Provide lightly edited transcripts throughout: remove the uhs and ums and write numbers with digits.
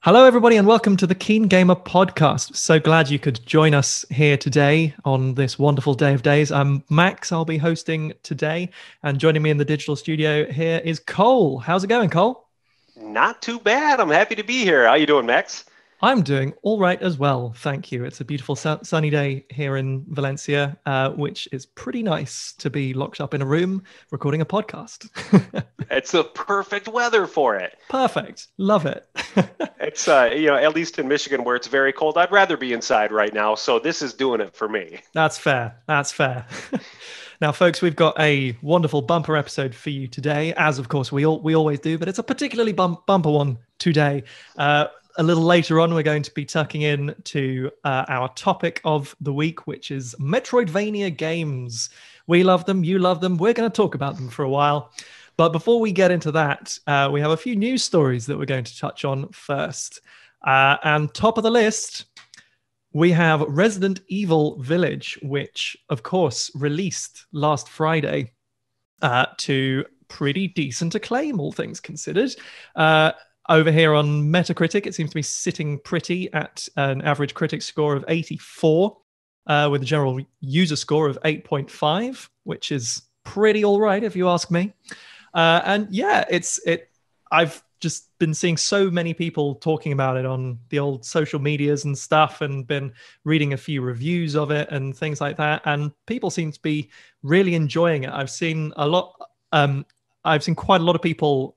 Hello, everybody, and welcome to the KeenGamer podcast. So glad you could join us here today on this wonderful day of days. I'm Max. I'll be hosting today, and joining me in the digital studio here is Cole. How's it going, Cole? Not too bad. I'm happy to be here. How you doing, Max? I'm doing all right as well, thank you. It's a beautiful sunny day here in Valencia, which is pretty nice to be locked up in a room recording a podcast. It's the perfect weather for it. Perfect. Love it. It's, at least in Michigan where it's very cold, I'd rather be inside right now. So this is doing it for me. That's fair. That's fair. Now, folks, we've got a wonderful bumper episode for you today, as of course we always do, but it's a particularly bumper one today. A little later on, we're going to be tucking in to our topic of the week, which is Metroidvania games. We love them. You love them. We're going to talk about them for a while. But before we get into that, we have a few news stories that we're going to touch on first. And top of the list, we have Resident Evil Village, which, of course, released last Friday to pretty decent acclaim, all things considered. Over here on Metacritic, it seems to be sitting pretty at an average critic score of 84, with a general user score of 8.5, which is pretty all right, if you ask me. And yeah, I've just been seeing so many people talking about it on the old social medias and stuff, and been reading a few reviews of it and things like that. And people seem to be really enjoying it. I've seen quite a lot of people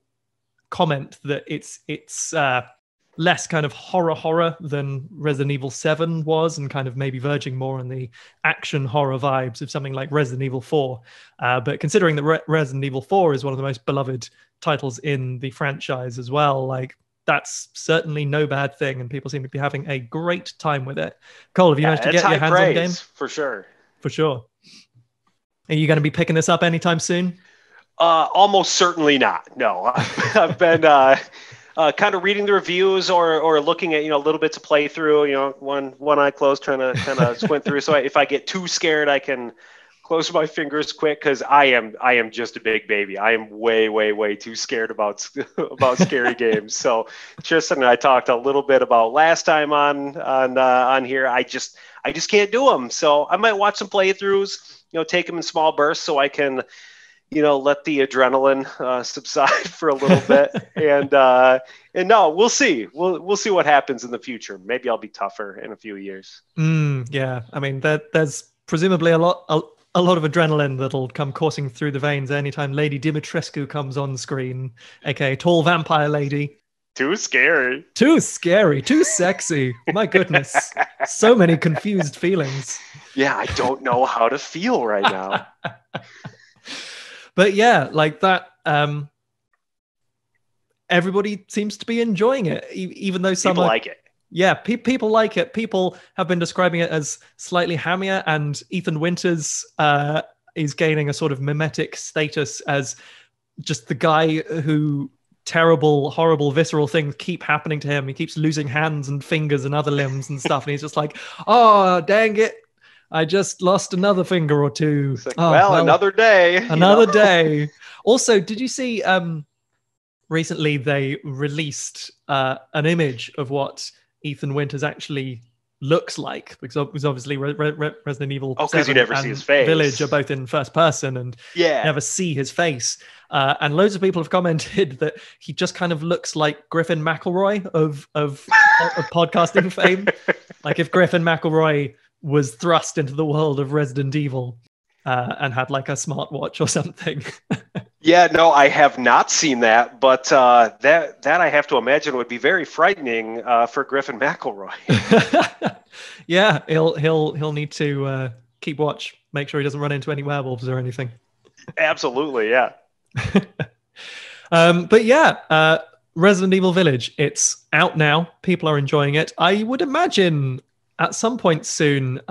comment that it's less kind of horror than Resident Evil 7 was, and kind of maybe verging more on the action horror vibes of something like Resident Evil 4. But considering that Resident Evil 4 is one of the most beloved titles in the franchise as well, like that's certainly no bad thing, and people seem to be having a great time with it. Cole, have you managed to get your hands on the game? For sure. For sure. Are you going to be picking this up anytime soon? Almost certainly not. No, I've been kind of reading the reviews or looking at little bits of playthrough. One eye closed, trying to kind of squint through. So if I get too scared, I can close my fingers quick, because I am just a big baby. I am way too scared about scary games. So Tristan and I talked a little bit about last time on here. I just can't do them. So I might watch some playthroughs. Take them in small bursts so I can let the adrenaline subside for a little bit, and no, we'll see. We'll see what happens in the future. Maybe I'll be tougher in a few years. Yeah, I mean, there's presumably a lot of adrenaline that'll come coursing through the veins anytime Lady Dimitrescu comes on screen, aka Tall Vampire Lady. Too scary. Too sexy. My goodness, so many confused feelings. Yeah, I don't know how to feel right now. But yeah, like that, everybody seems to be enjoying it, even though some people like it. Yeah, people like it. People have been describing it as slightly hammier, and Ethan Winters is gaining a sort of mimetic status as just the guy who terrible, horrible, visceral things keep happening to him. He keeps losing hands and fingers and other limbs and stuff, and he's just like, oh, dang it. I just lost another finger or two. Like, well, another day. Another day. Also, did you see recently they released an image of what Ethan Winters actually looks like? Because obviously Resident Evil 7 you never see his face. Village are both in first person, and never see his face. And loads of people have commented that he just kind of looks like Griffin McElroy of podcasting fame. Like if Griffin McElroy was thrust into the world of Resident Evil and had like a smartwatch or something. Yeah, no, I have not seen that, but that I have to imagine would be very frightening for Griffin McElroy. Yeah, he'll need to keep watch, make sure he doesn't run into any werewolves or anything. Absolutely, yeah. But yeah, Resident Evil Village, it's out now. People are enjoying it. I would imagine at some point soon,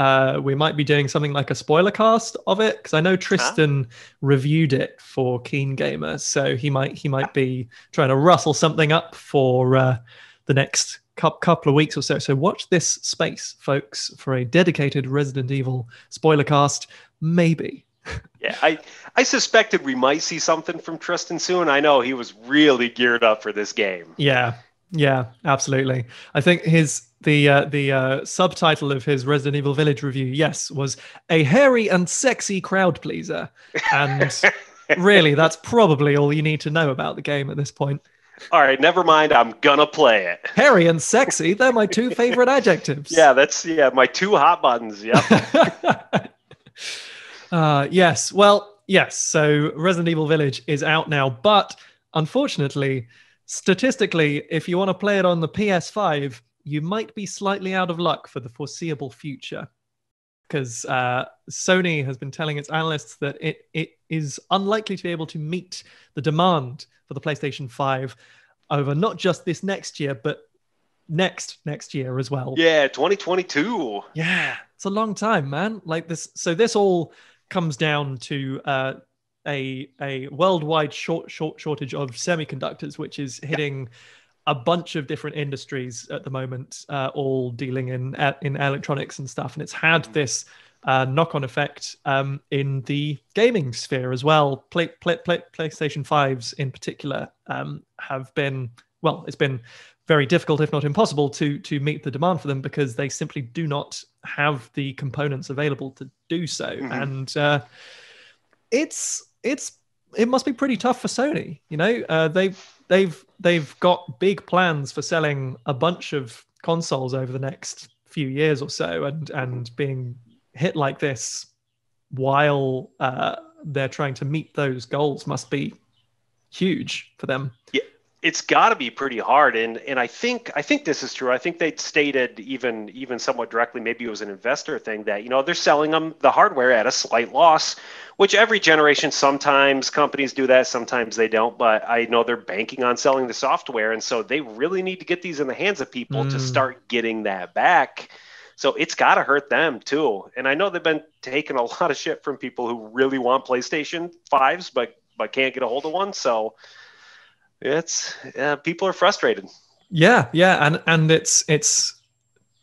we might be doing something like a spoiler cast of it, because I know Tristan reviewed it for KeenGamer, so he might be trying to rustle something up for the next couple of weeks or so. So watch this space, folks, for a dedicated Resident Evil spoiler cast, maybe. Yeah, I suspected we might see something from Tristan soon. I know he was really geared up for this game. Yeah. Yeah, absolutely. I think the subtitle of his Resident Evil Village review, yes, was a hairy and sexy crowd pleaser. And really, that's probably all you need to know about the game at this point. All right, never mind. I'm gonna play it. Hairy and sexy, they're my two favorite adjectives. Yeah, that's my two hot buttons. Yep. Yes. Well, yes. So Resident Evil Village is out now, but unfortunately, statistically, if you want to play it on the PS5, you might be slightly out of luck for the foreseeable future. Because Sony has been telling its analysts that it is unlikely to be able to meet the demand for the PlayStation 5 over not just this next year, but next year as well. Yeah, 2022. Yeah, it's a long time, man. Like this. So this all comes down to a worldwide shortage of semiconductors, which is hitting a bunch of different industries at the moment, all dealing in electronics and stuff. And it's had this knock-on effect in the gaming sphere as well. PlayStation 5s in particular have been, well, it's been very difficult, if not impossible, to meet the demand for them because they simply do not have the components available to do so. And it must be pretty tough for Sony. You know, they've got big plans for selling a bunch of consoles over the next few years or so, and being hit like this while they're trying to meet those goals must be huge for them. Yeah, it's got to be pretty hard, and I think this is true. I think they stated even somewhat directly, maybe it was an investor thing, that they're selling them the hardware at a slight loss, which every generation, sometimes companies do that, sometimes they don't. But I know they're banking on selling the software, and so they really need to get these in the hands of people to start getting that back. So it's got to hurt them too. And I know they've been taking a lot of shit from people who really want PlayStation 5s, but can't get a hold of one. So it's people are frustrated. Yeah, and it's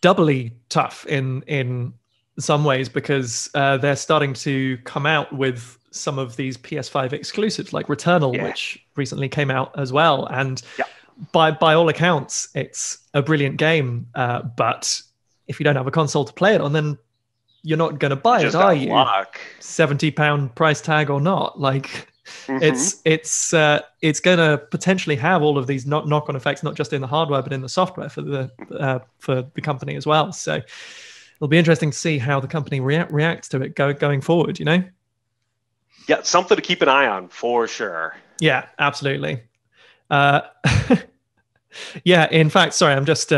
doubly tough in some ways because they're starting to come out with some of these PS5 exclusives, like Returnal, which recently came out as well. And by all accounts, it's a brilliant game. But if you don't have a console to play it on, then you're not going to buy it, are you? £70 price tag or not? Like, it's going to potentially have all of these knock-on effects, not just in the hardware but in the software for the company as well. So it'll be interesting to see how the company reacts to it going forward. Yeah, something to keep an eye on for sure. Yeah, absolutely. Yeah, in fact, sorry, I'm just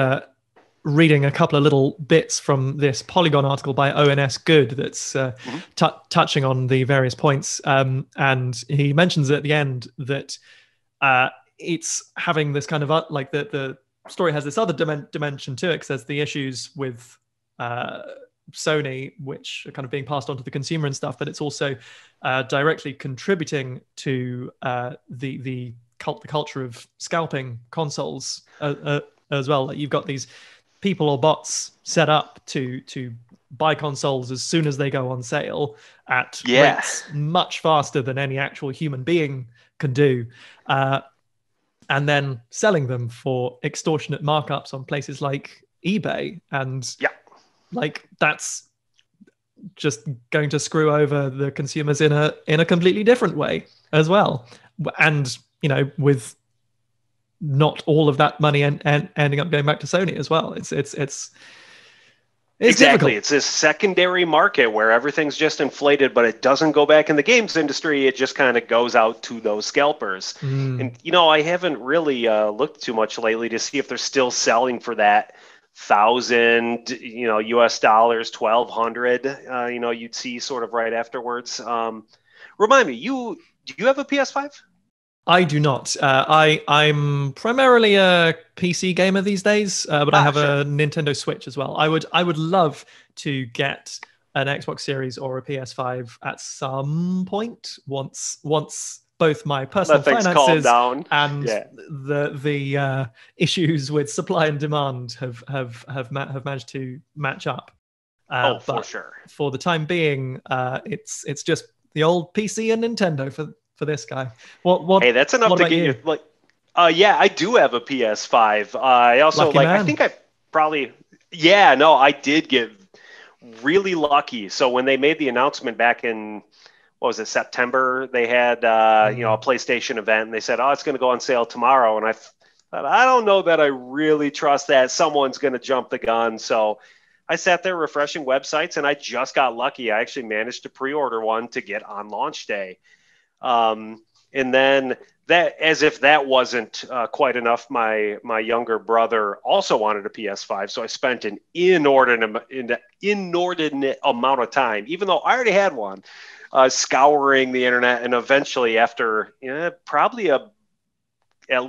reading a couple of little bits from this Polygon article by ONS Good that's touching on the various points. And he mentions at the end that it's having this kind of like the story has this other dimension to it, because there's the issues with Sony, which are kind of being passed on to the consumer and stuff, but it's also directly contributing to the culture of scalping consoles as well. Like, you've got these people or bots set up to buy consoles as soon as they go on sale at rates much faster than any actual human being can do, and then selling them for extortionate markups on places like eBay. And like, that's just going to screw over the consumers in a completely different way as well. And with not all of that money and ending up going back to Sony as well. It's exactly difficult. It's this secondary market where everything's just inflated, but it doesn't go back in the games industry. It just kind of goes out to those scalpers. And I haven't really looked too much lately to see if they're still selling for that $1,000 US dollars, 1,200 you'd see sort of right afterwards. Remind me, do you have a PS5? I do not. I'm primarily a PC gamer these days, but I have a Nintendo Switch as well. I would love to get an Xbox Series or a PS5 at some point once both my personal finances and the issues with supply and demand have managed to match up. For sure. For the time being, it's just the old PC and Nintendo for this guy. What Hey, that's enough to get you Yeah, I do have a PS5. I also Lucky I man. think I probably, yeah, no, I did get really lucky. So when they made the announcement back in, what was it, September, they had, a PlayStation event and they said, oh, it's going to go on sale tomorrow. And I thought, I don't know that I really trust that someone's going to jump the gun. So I sat there refreshing websites and I just got lucky. I actually managed to pre-order one to get on launch day. And then that, as if that wasn't quite enough, my younger brother also wanted a PS5, so I spent an inordinate amount of time, even though I already had one, scouring the internet, and eventually, after probably at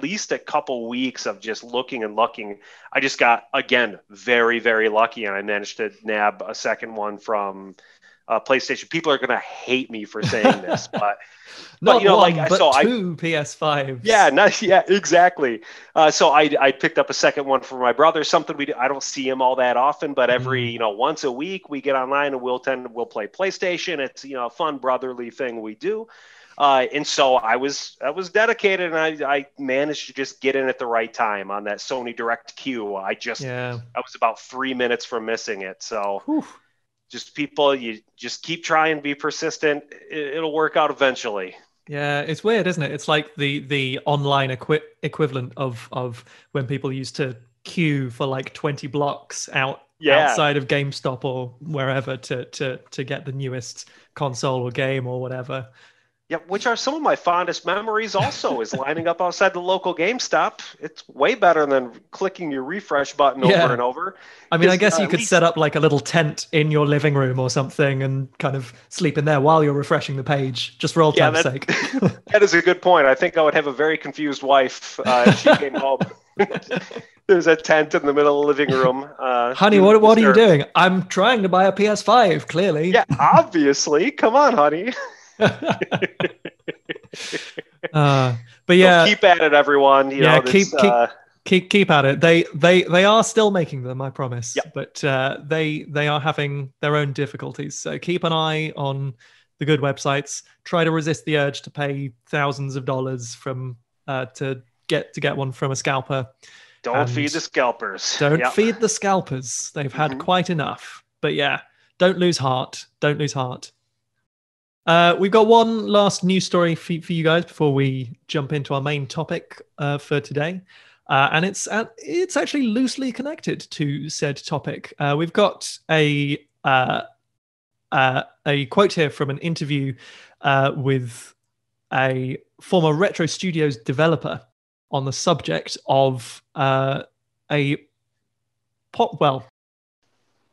least a couple weeks of just looking and looking, I just got, again, very, very lucky, and I managed to nab a second one from PlayStation. People are going to hate me for saying this, but Not one, but so two PS5s. yeah, exactly. So I picked up a second one for my brother. Something I don't see him all that often, but every once a week we get online and we'll play PlayStation. It's a fun brotherly thing we do. And so I was dedicated, and I managed to just get in at the right time on that Sony Direct queue. I was about 3 minutes from missing it. So. Whew. Just people, you just keep trying, be persistent. It'll work out eventually. Yeah, it's weird, isn't it? It's like the online equivalent of when people used to queue for like 20 blocks outside of GameStop or wherever to get the newest console or game or whatever. Yeah, which are some of my fondest memories also, is lining up outside the local GameStop. It's way better than clicking your refresh button over and over. I mean, I guess you could set up like a little tent in your living room or something and kind of sleep in there while you're refreshing the page, just for old time's sake. That is a good point. I think I would have a very confused wife if she came home. There's a tent in the middle of the living room. Honey, what are you doing? I'm trying to buy a PS5, clearly. Yeah, obviously. Come on, honey. But yeah, so keep at it, everyone. Keep at it. They are still making them, I promise. Yep. But they are having their own difficulties. So keep an eye on the good websites. Try to resist the urge to pay thousands of dollars to get one from a scalper. Don't feed the scalpers. Don't feed the scalpers. They've had quite enough. But yeah, don't lose heart. Don't lose heart. We've got one last news story for you guys before we jump into our main topic for today. And it's actually loosely connected to said topic. We've got a quote here from an interview with a former Retro Studios developer on the subject of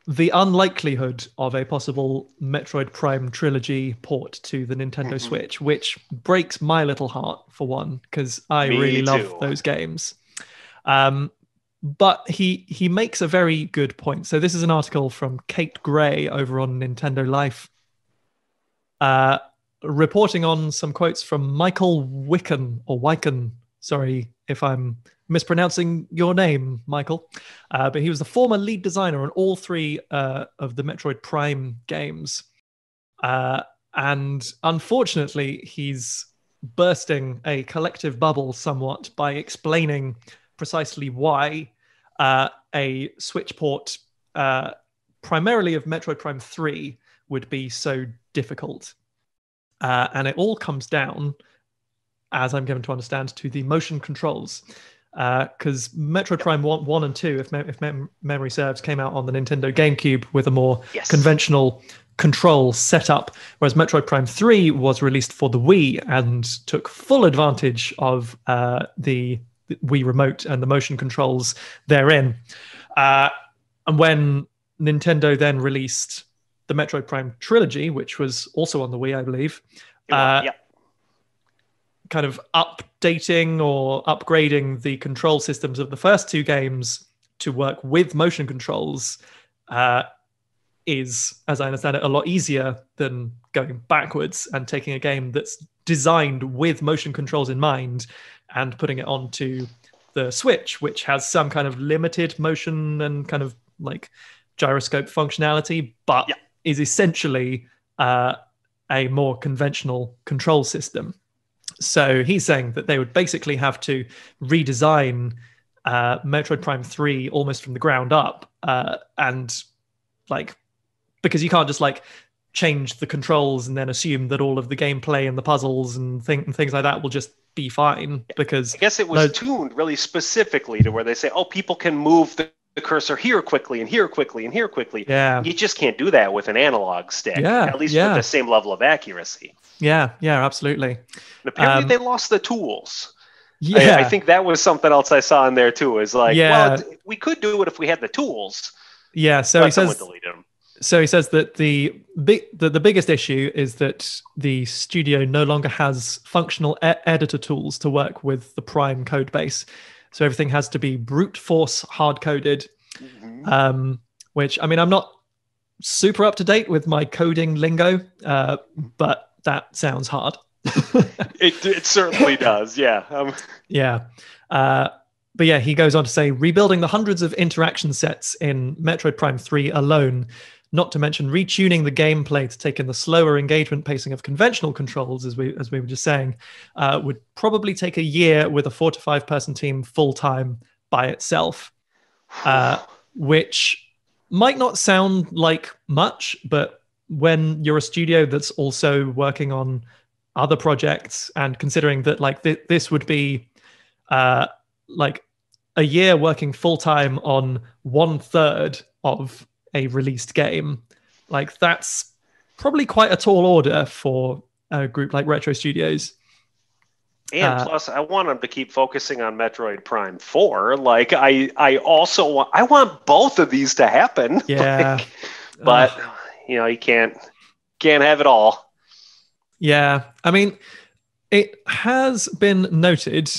the unlikelihood of a possible Metroid Prime trilogy port to the Nintendo Switch, which breaks my little heart, for one, because I really love those games. But he makes a very good point. So this is an article from Kate Gray over on Nintendo Life, reporting on some quotes from Michael Wicken. Sorry if I'm mispronouncing your name, Michael. But he was the former lead designer on all three of the Metroid Prime games. And unfortunately, he's bursting a collective bubble somewhat by explaining precisely why a Switch port, primarily of Metroid Prime 3, would be so difficult. And it all comes down, as I'm given to understand, to the motion controls. Because Metroid Prime 1 and 2, if memory serves, came out on the Nintendo GameCube with a more conventional control setup, whereas Metroid Prime 3 was released for the Wii and took full advantage of the Wii remote and the motion controls therein. And when Nintendo then released the Metroid Prime trilogy, which was also on the Wii, I believe, kind of updating or upgrading the control systems of the first two games to work with motion controls is, as I understand it, a lot easier than going backwards and taking a game that's designed with motion controls in mind and putting it onto the Switch, which has some kind of limited motion and kind of like gyroscope functionality, but is essentially a more conventional control system. So he's saying that they would basically have to redesign Metroid Prime 3 almost from the ground up, and like, because you can't just like change the controls and then assume that all of the gameplay and the puzzles and things like that will just be fine, because I guess it was tuned really specifically to where they say, oh, people can move the cursor here quickly and here quickly and here quickly. Yeah. You just can't do that with an analog stick, at least with the same level of accuracy. Yeah, absolutely. And apparently they lost the tools. Yeah. I think that was something else I saw in there too, is like, well, we could do it if we had the tools. Yeah, so he says, so he says that the biggest issue is that the studio no longer has functional editor tools to work with the Prime code base. So everything has to be brute force hard coded, which, I mean, I'm not super up to date with my coding lingo, but that sounds hard. It certainly does, yeah. Yeah. But yeah, he goes on to say, rebuilding the hundreds of interaction sets in Metroid Prime 3 alone, not to mention retuning the gameplay to take in the slower engagement pacing of conventional controls, as we were just saying, would probably take a year with a 4 to 5 person team full time by itself, which might not sound like much, but when you're a studio that's also working on other projects, and considering that like this would be like a year working full time on 1/3 of a released game, like that's probably quite a tall order for a group like Retro Studios. And plus, I want them to keep focusing on Metroid Prime 4. Like, I also want both of these to happen. Yeah, but you know, you can't have it all. Yeah, I mean, it has been noted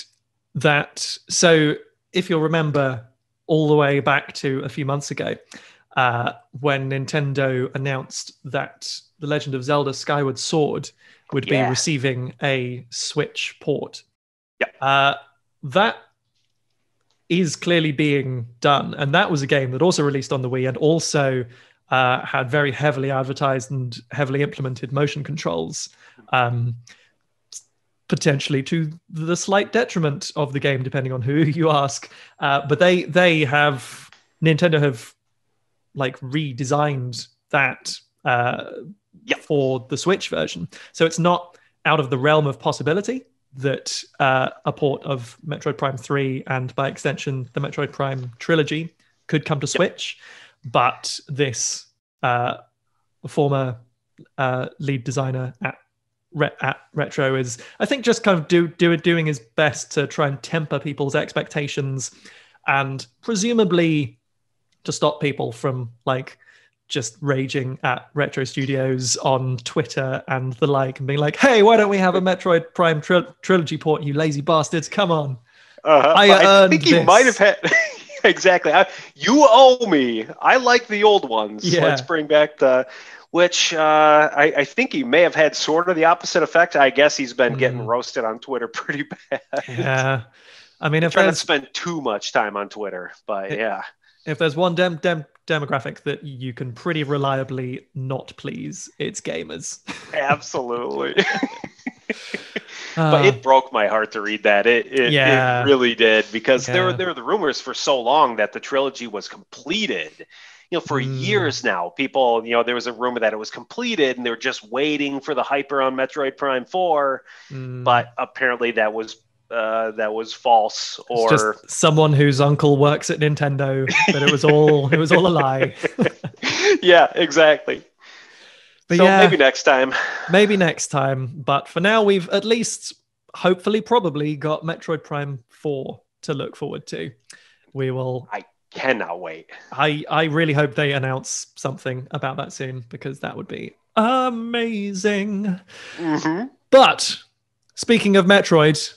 that, so if you'll remember all the way back to a few months ago, when Nintendo announced that The Legend of Zelda Skyward Sword would be receiving a Switch port. That is clearly being done. And that was a game that also released on the Wii and also had very heavily advertised and heavily implemented motion controls, potentially to the slight detriment of the game, depending on who you ask. But Nintendo have like redesigned that for the Switch version. So it's not out of the realm of possibility that a port of Metroid Prime 3 and by extension the Metroid Prime trilogy could come to Switch. But this former lead designer at Retro is, I think, just kind of doing his best to try and temper people's expectations, and presumably to stop people from like just raging at Retro Studios on Twitter and the like, and being like, "Hey, why don't we have a Metroid Prime trilogy port? You lazy bastards! Come on!" I think he might have had exactly. You owe me. I like the old ones. Yeah. Let's bring back the. Which I think he may have had sort of the opposite effect. I guess he's been getting roasted on Twitter pretty bad. Yeah, I mean, if trying to spend too much time on Twitter, but if there's one demographic that you can pretty reliably not please, it's gamers. Absolutely. But it broke my heart to read that. It really did, because there were the rumors for so long that the trilogy was completed. You know, for years now, people, you know, there was a rumor that it was completed and they were just waiting for the hype around Metroid Prime 4. But apparently that was false, or it's just someone whose uncle works at Nintendo, but it was all a lie. Yeah, exactly. But so maybe next time. Maybe next time. But for now, we've at least, hopefully, probably got Metroid Prime 4 to look forward to. We will. I cannot wait. I really hope they announce something about that soon, because that would be amazing. But speaking of Metroid,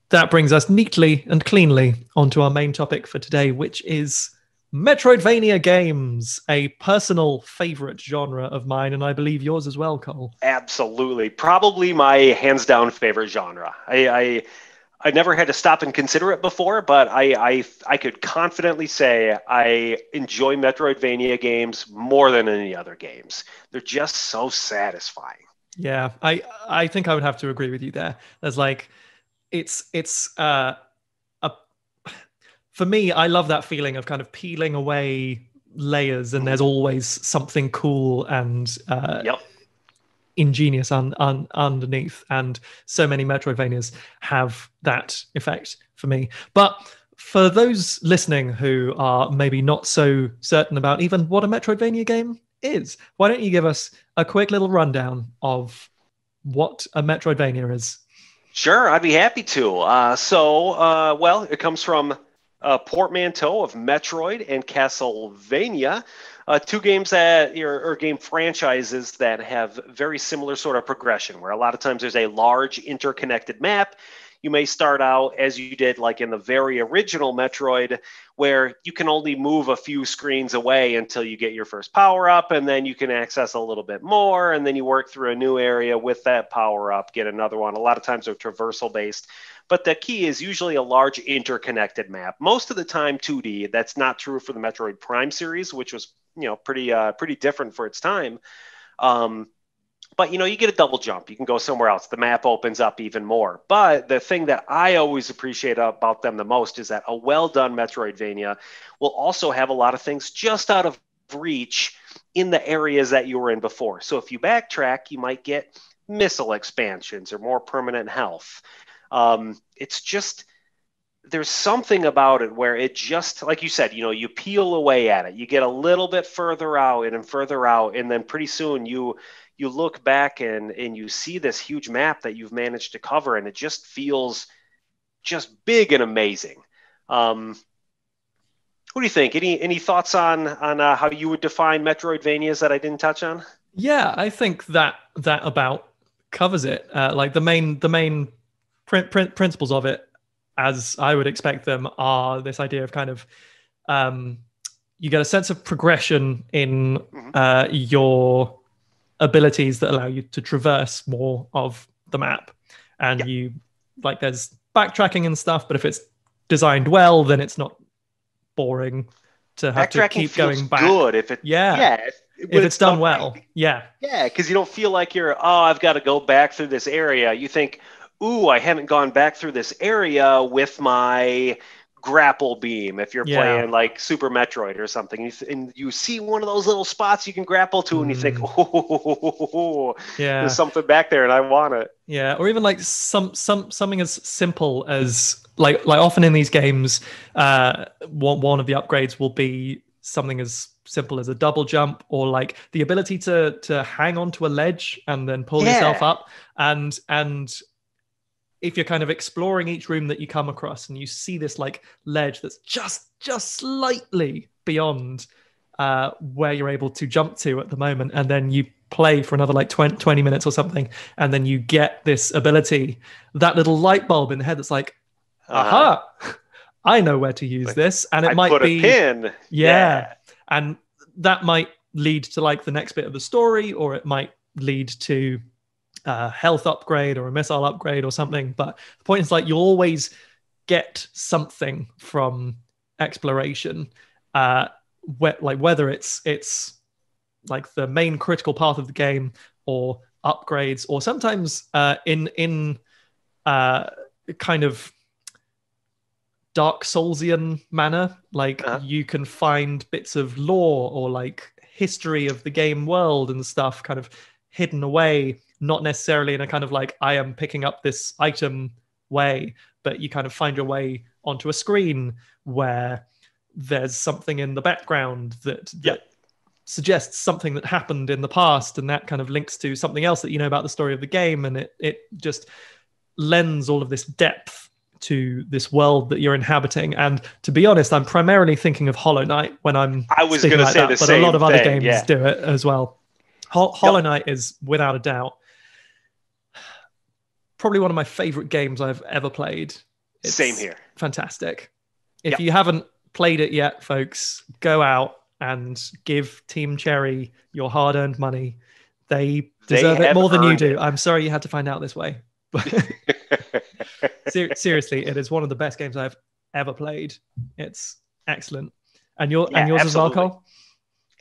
that brings us neatly and cleanly onto our main topic for today, which is Metroidvania games, a personal favorite genre of mine, and I believe yours as well, Cole. Absolutely. Probably my hands-down favorite genre. I never had to stop and consider it before, but I could confidently say I enjoy Metroidvania games more than any other games. They're just so satisfying. Yeah, I think I would have to agree with you there. There's like it's a for me, I love that feeling of kind of peeling away layers, and Mhm. there's always something cool and Yep. ingenious underneath. And so many Metroidvanias have that effect for me. But for those listening who are maybe not so certain about even what a Metroidvania game is, why don't you give us a quick little rundown of what a Metroidvania is? Sure, I'd be happy to. Well, it comes from a portmanteau of Metroid and Castlevania, two games that or game franchises that have very similar sort of progression, where a lot of times there's a large interconnected map. You may start out as you did, like in the very original Metroid, where you can only move a few screens away until you get your first power up, and then you can access a little bit more, and then you work through a new area with that power up, get another one. A lot of times they're traversal based, but the key is usually a large interconnected map. Most of the time 2D. That's not true for the Metroid Prime series, which was pretty different for its time. Um, but you get a double jump. You can go somewhere else. The map opens up even more. But the thing that I always appreciate about them the most is that a well done Metroidvania will also have a lot of things just out of reach in the areas that you were in before. So if you backtrack, you might get missile expansions or more permanent health. It's just there's something about it where it just, like you said, you peel away at it, you get a little bit further out and further out, and then pretty soon you look back and you see this huge map that you've managed to cover, and it just feels just big and amazing. um, what do you think? Any thoughts on how you would define Metroidvanias that I didn't touch on? Yeah, I think that about covers it. Like the main principles of it, as I would expect them, are this idea of kind of um, you get a sense of progression in Hmm. your abilities that allow you to traverse more of the map, and Yeah, you like there's backtracking and stuff. But if it's designed well, then it's not boring to have to backtracking keep feels going back. good if it Yeah, yeah when if it's it's done done right. well. Yeah. Yeah, because you don't feel like I've got to go back through this area. You think, ooh, I haven't gone back through this area with my grapple beam. If you're Yeah. playing like Super Metroid or something, and you see one of those little spots you can grapple to, and you think, Mm, oh, there's yeah. something back there, and I want it. Yeah. Or even like something as simple as like often in these games, one of the upgrades will be something as simple as a double jump, or like the ability to hang onto a ledge and then pull yourself Yeah. up. And if you're kind of exploring each room that you come across and you see this like ledge that's just slightly beyond where you're able to jump to at the moment, and then you play for another like 20 minutes or something, and then you get this ability, that little light bulb in the head that's like, Uh huh. aha, I know where to use Like this. And it I might put a be, pin. yeah, Yeah. and that might lead to like the next bit of the story, or it might lead to a health upgrade or a missile upgrade or something. But the point is, like, you'll always get something from exploration, uh, like whether it's like the main critical path of the game, or upgrades, or sometimes in uh, kind of Dark Soulsian manner. Like Uh-huh. you can find bits of lore or like history of the game world and stuff kind of hidden away, not necessarily in a kind of like I am picking up this item way, but you kind of find your way onto a screen where there's something in the background that Yeah. suggests something that happened in the past, and that kind of links to something else that you know about the story of the game, and it just lends all of this depth to this world that you're inhabiting. And to be honest, I'm primarily thinking of Hollow Knight when I'm I was speaking gonna like say the that, but a lot same of other thing. games Yeah. do it as well. Yep. Hollow Knight is without a doubt probably one of my favorite games I've ever played. Same It's here. fantastic. If Yep. you haven't played it yet, folks, go out and give Team Cherry your hard-earned money. They They deserve it have more than you earned do. it. I'm sorry you had to find out this way. But seriously, it is one of the best games I've ever played. It's excellent. And Yeah, yours as well, absolutely. Cole?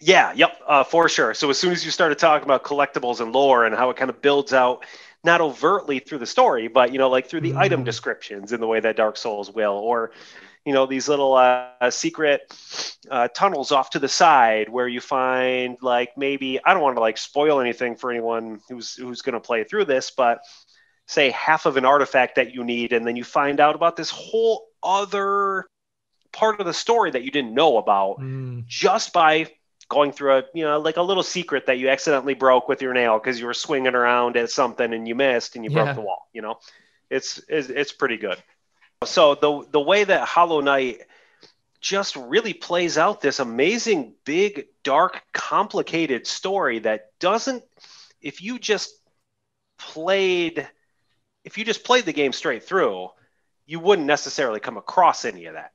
Yeah, yep, for sure. So as soon as you started talking about collectibles and lore and how it kind of builds out, not overtly through the story, but like through the item Mm, descriptions in the way that Dark Souls will, or these little secret tunnels off to the side where you find like maybe I don't want to like spoil anything for anyone who's going to play through this, but say half of an artifact that you need, and then you find out about this whole other part of the story that you didn't know about mm, just by going through like a little secret that you accidentally broke with your nail because you were swinging around at something and you missed and you broke yeah. the wall. It's pretty good. So the way that Hollow Knight just really plays out this amazing, big, dark, complicated story that doesn't. If you just played, if you just played the game straight through, you wouldn't necessarily come across any of that.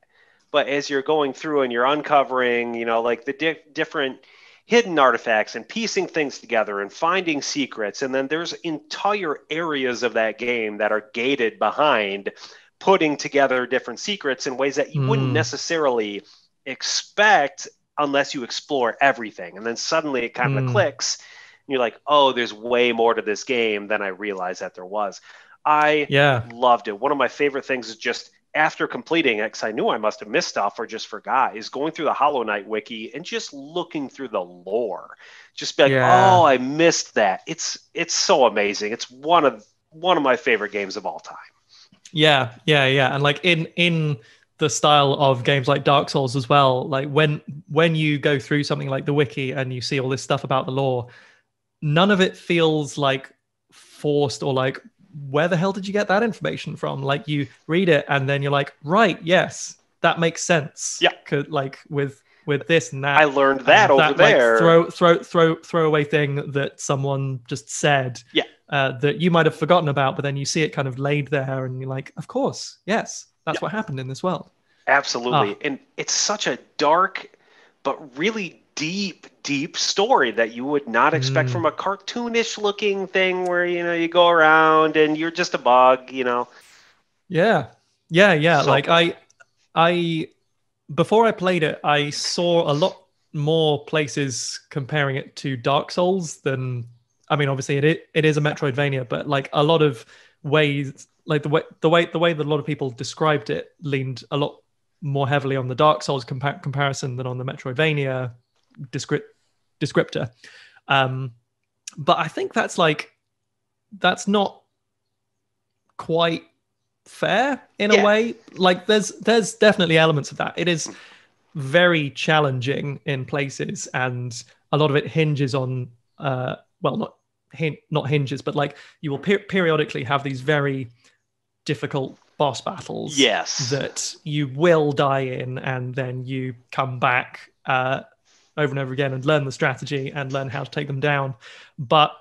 But as you're going through and you're uncovering, like the different hidden artifacts and piecing things together and finding secrets, and then there's entire areas of that game that are gated behind putting together different secrets in ways that you wouldn't Mm, necessarily expect unless you explore everything. And then suddenly it kind of mm, clicks. And you're like, oh, there's way more to this game than I realized that there was. I yeah. loved it. One of my favorite things is just after completing it, because I knew I must have missed stuff or just forgot, is going through the Hollow Knight wiki and just looking through the lore. Just be like, Yeah. oh, I missed that. It's so amazing. It's one of my favorite games of all time. Yeah, yeah, yeah. And like in the style of games like Dark Souls as well, like when you go through something like the wiki and you see all this stuff about the lore, none of it feels like forced or like where the hell did you get that information from? Like you read it and then you're like, right, yes, that makes sense. Yeah, Like with this and I that learned that and over that like there. throw away thing that someone just said Yeah, that you might have forgotten about, but then you see it kind of laid there and you're like, of course, yes, yeah, that's what happened in this world. absolutely. Ah, And it's such a dark but really deep, deep story that you would not expect mm, from a cartoonish looking thing where, you go around and you're just a bug. yeah, yeah, yeah. So Like cool. I before I played it, I saw a lot more places comparing it to Dark Souls than. I mean, obviously it is a Metroidvania, but like a lot of ways, like the way that a lot of people described it leaned a lot more heavily on the Dark Souls comparison than on the Metroidvania descriptor. Um, but I think that's not quite fair in a Yeah. way. Like there's definitely elements of that. It is very challenging in places, and a lot of it hinges on well, not hinges, but like you will periodically have these very difficult boss battles Yes. that you will die in, and then you come back over and over again and learn the strategy and learn how to take them down. But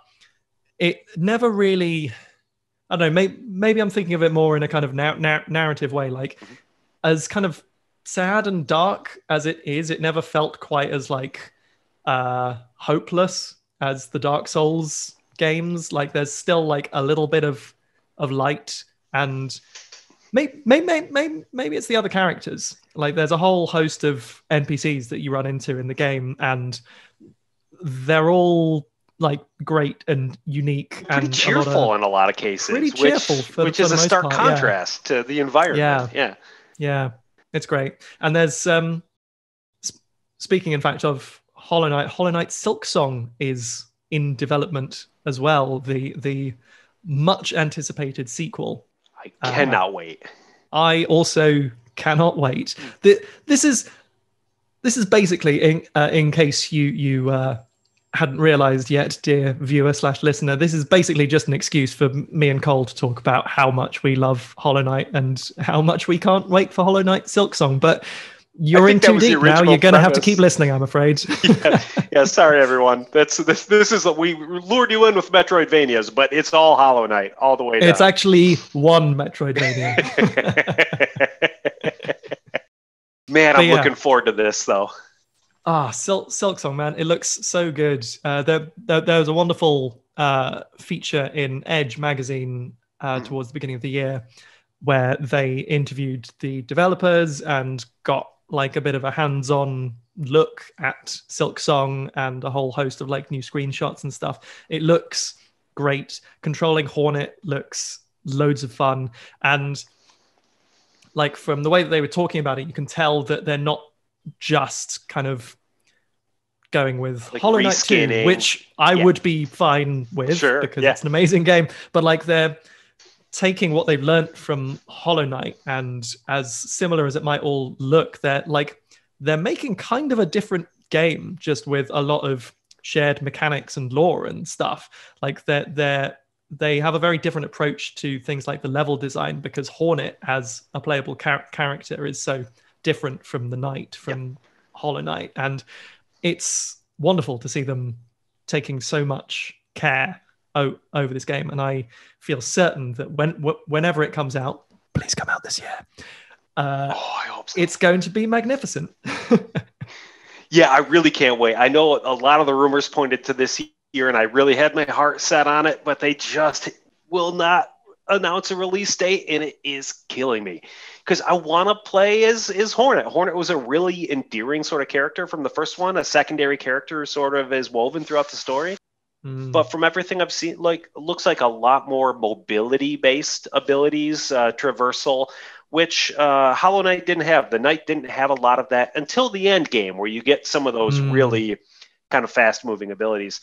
it never really. I don't know. Maybe I'm thinking of it more in a kind of narrative way. Like Mhm. as kind of sad and dark as it is, it never felt quite as like hopeless as the Dark Souls games. Like there's still like a little bit of light, and maybe it's the other characters. Like there's a whole host of NPCs that you run into in the game, and they're all like great and unique, Pretty and a lot of cheerful in a lot of pretty cases, cheerful which for which for is the a most stark part. Yeah, contrast to the environment. yeah, Yeah. yeah. It's great. And there's speaking in fact of Hollow Knight Silk Song is in development as well. The much anticipated sequel. I Uh, cannot wait. I also cannot wait. This is basically in case you hadn't realized yet, dear viewer slash listener, this is basically just an excuse for me and Cole to talk about how much we love Hollow Knight and how much we can't wait for Hollow Knight Silk Song. But I you're in think that too was the deep now. original You're going to have to keep premise. listening, I'm afraid. Yeah, yeah. Sorry, everyone. This is we lured you in with Metroidvanias, but it's all Hollow Knight all the way It's down. actually one Metroidvania. Man, But I'm yeah, looking forward to this though. Silk Song, man, it looks so good. There was a wonderful feature in Edge magazine Mhm. towards the beginning of the year where they interviewed the developers and got like a bit of a hands-on look at Silk Song and a whole host of like new screenshots and stuff, it looks great. Controlling Hornet looks loads of fun, and like from the way that they were talking about it, you can tell that they're not just kind of going with like Hollow Knight 2, which I would be fine with because it's an amazing game. But like they're taking what they've learned from Hollow Knight, and as similar as it might all look, they're making kind of a different game, just with a lot of shared mechanics and lore and stuff. Like they have a very different approach to things like the level design, because Hornet as a playable character is so different from the Knight from Hollow Knight, and it's wonderful to see them taking so much care over this game. And I feel certain that whenever it comes out, please come out this year, I hope so. It's going to be magnificent. Yeah, I really can't wait. I know a lot of the rumors pointed to this year, and I really had my heart set on it, but they just will not announce a release date, and it is killing me. Because I want to play as Hornet. Hornet was a really endearing sort of character from the first one. A secondary character sort of is woven throughout the story. But from everything I've seen, like, it looks like a lot more mobility-based abilities, traversal, which Hollow Knight didn't have. The Knight didn't have a lot of that until the end game, where you get some of those really kind of fast-moving abilities.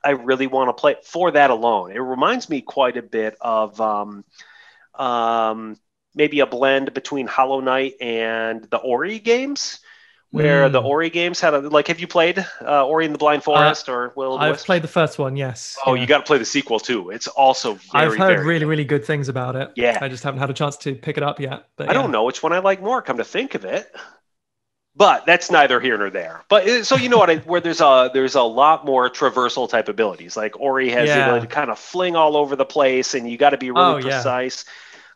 I really want to play for that alone. It reminds me quite a bit of maybe a blend between Hollow Knight and the Ori games, where the Ori games had have you played Ori and the Blind Forest or Will of the Wisps? I've played the first one, yes. Oh, you got to play the sequel too. It's also I've heard very really, good. really good things about it. Yeah. I just haven't had a chance to pick it up yet. But I don't know which one I like more, come to think of it. But that's neither here nor there. But so you know what? Where there's a lot more traversal type abilities. Like Ori has the ability to kind of fling all over the place, and you got to be really precise.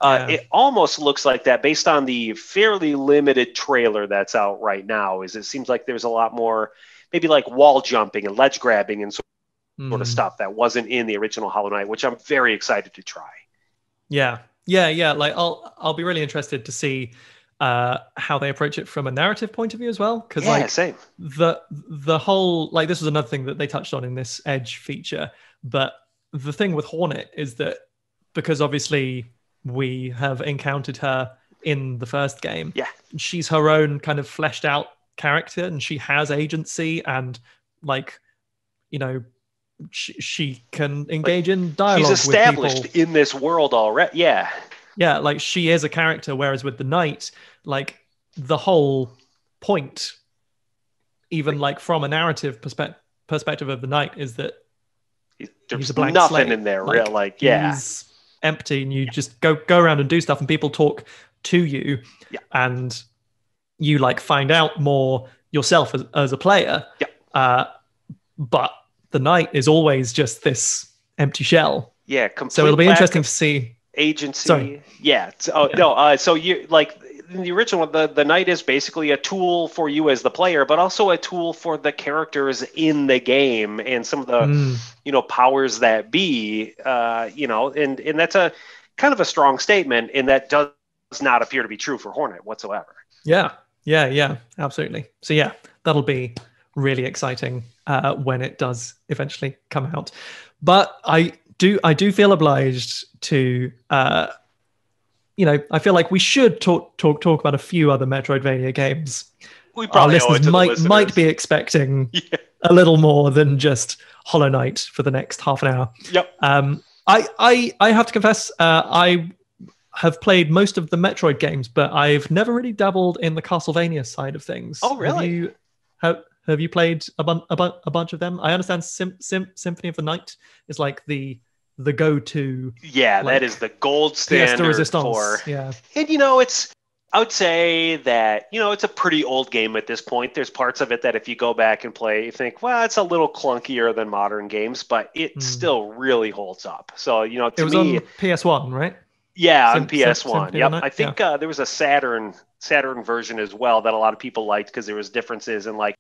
It almost looks like that based on the fairly limited trailer that's out right now. It seems like there's a lot more, maybe like wall jumping and ledge grabbing and sort of stuff that wasn't in the original Hollow Knight, which I'm very excited to try. Yeah. Like I'll be really interested to see how they approach it from a narrative point of view as well, because same. The whole, like, this was another thing that they touched on in this Edge feature, but the thing with Hornet is that because obviously we have encountered her in the first game, she's her own kind of fleshed out character, and she has agency, and like, you know, she can engage in dialogue. She's established with people in this world already. Yeah, like she is a character, whereas with the Knight, like the whole point, even like from a narrative perspective of the Knight, is that there's he's a blank nothing slate. in there. He's empty, and you just go around and do stuff, and people talk to you, and you like find out more yourself as a player. But the Knight is always just this empty shell. So it'll be interesting to see agency. Sorry. So you like in the original one, the Knight is basically a tool for you as the player, but also a tool for the characters in the game and some of the powers that be. And that's a kind of a strong statement, and that does not appear to be true for Hornet whatsoever. Yeah, absolutely. So yeah, that'll be really exciting when it does eventually come out. But I do feel obliged to, I feel like we should talk about a few other Metroidvania games. We probably Our listeners might be expecting a little more than just Hollow Knight for the next half an hour. Yep. I have to confess, I have played most of the Metroid games, but I've never really dabbled in the Castlevania side of things. Oh, really? Have you played a bunch of them? I understand Symphony of the Night is like the go-to. Yeah, that is the gold standard for. Yeah, and I would say that it's a pretty old game at this point. There's parts of it that if you go back and play, you think, well, it's a little clunkier than modern games, but it still really holds up. So it was on PS1, right? Yeah, on PS1. Yep. I think there was a Saturn version as well that a lot of people liked because there was differences in like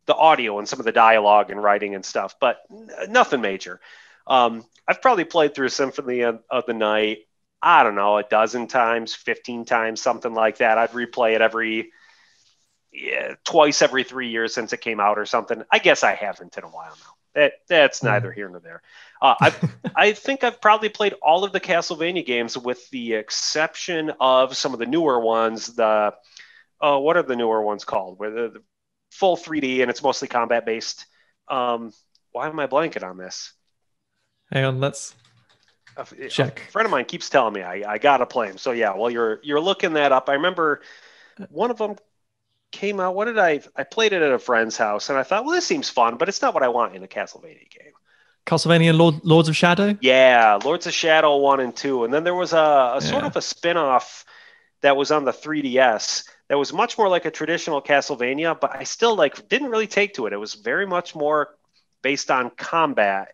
the audio and some of the dialogue and writing and stuff, but nothing major. I've probably played through Symphony of the Night, I don't know, 12 times, 15 times, something like that. I'd replay it every twice every 3 years since it came out or something. I guess I haven't in a while now. That's neither here nor there. I think I've probably played all of the Castlevania games with the exception of some of the newer ones. What are the newer ones called? Where the full 3D and it's mostly combat based. Why am I blanking on this? Hang on, let's check. A friend of mine keeps telling me I gotta play them. So yeah, while you're looking that up, I remember one of them came out. What did I played it at a friend's house, and I thought, well, this seems fun, but it's not what I want in a Castlevania game. Castlevania Lords of Shadow? Yeah, Lords of Shadow 1 and 2. And then there was a sort of a spin-off that was on the 3DS that was much more like a traditional Castlevania, but I still didn't really take to it. It was very much more based on combat,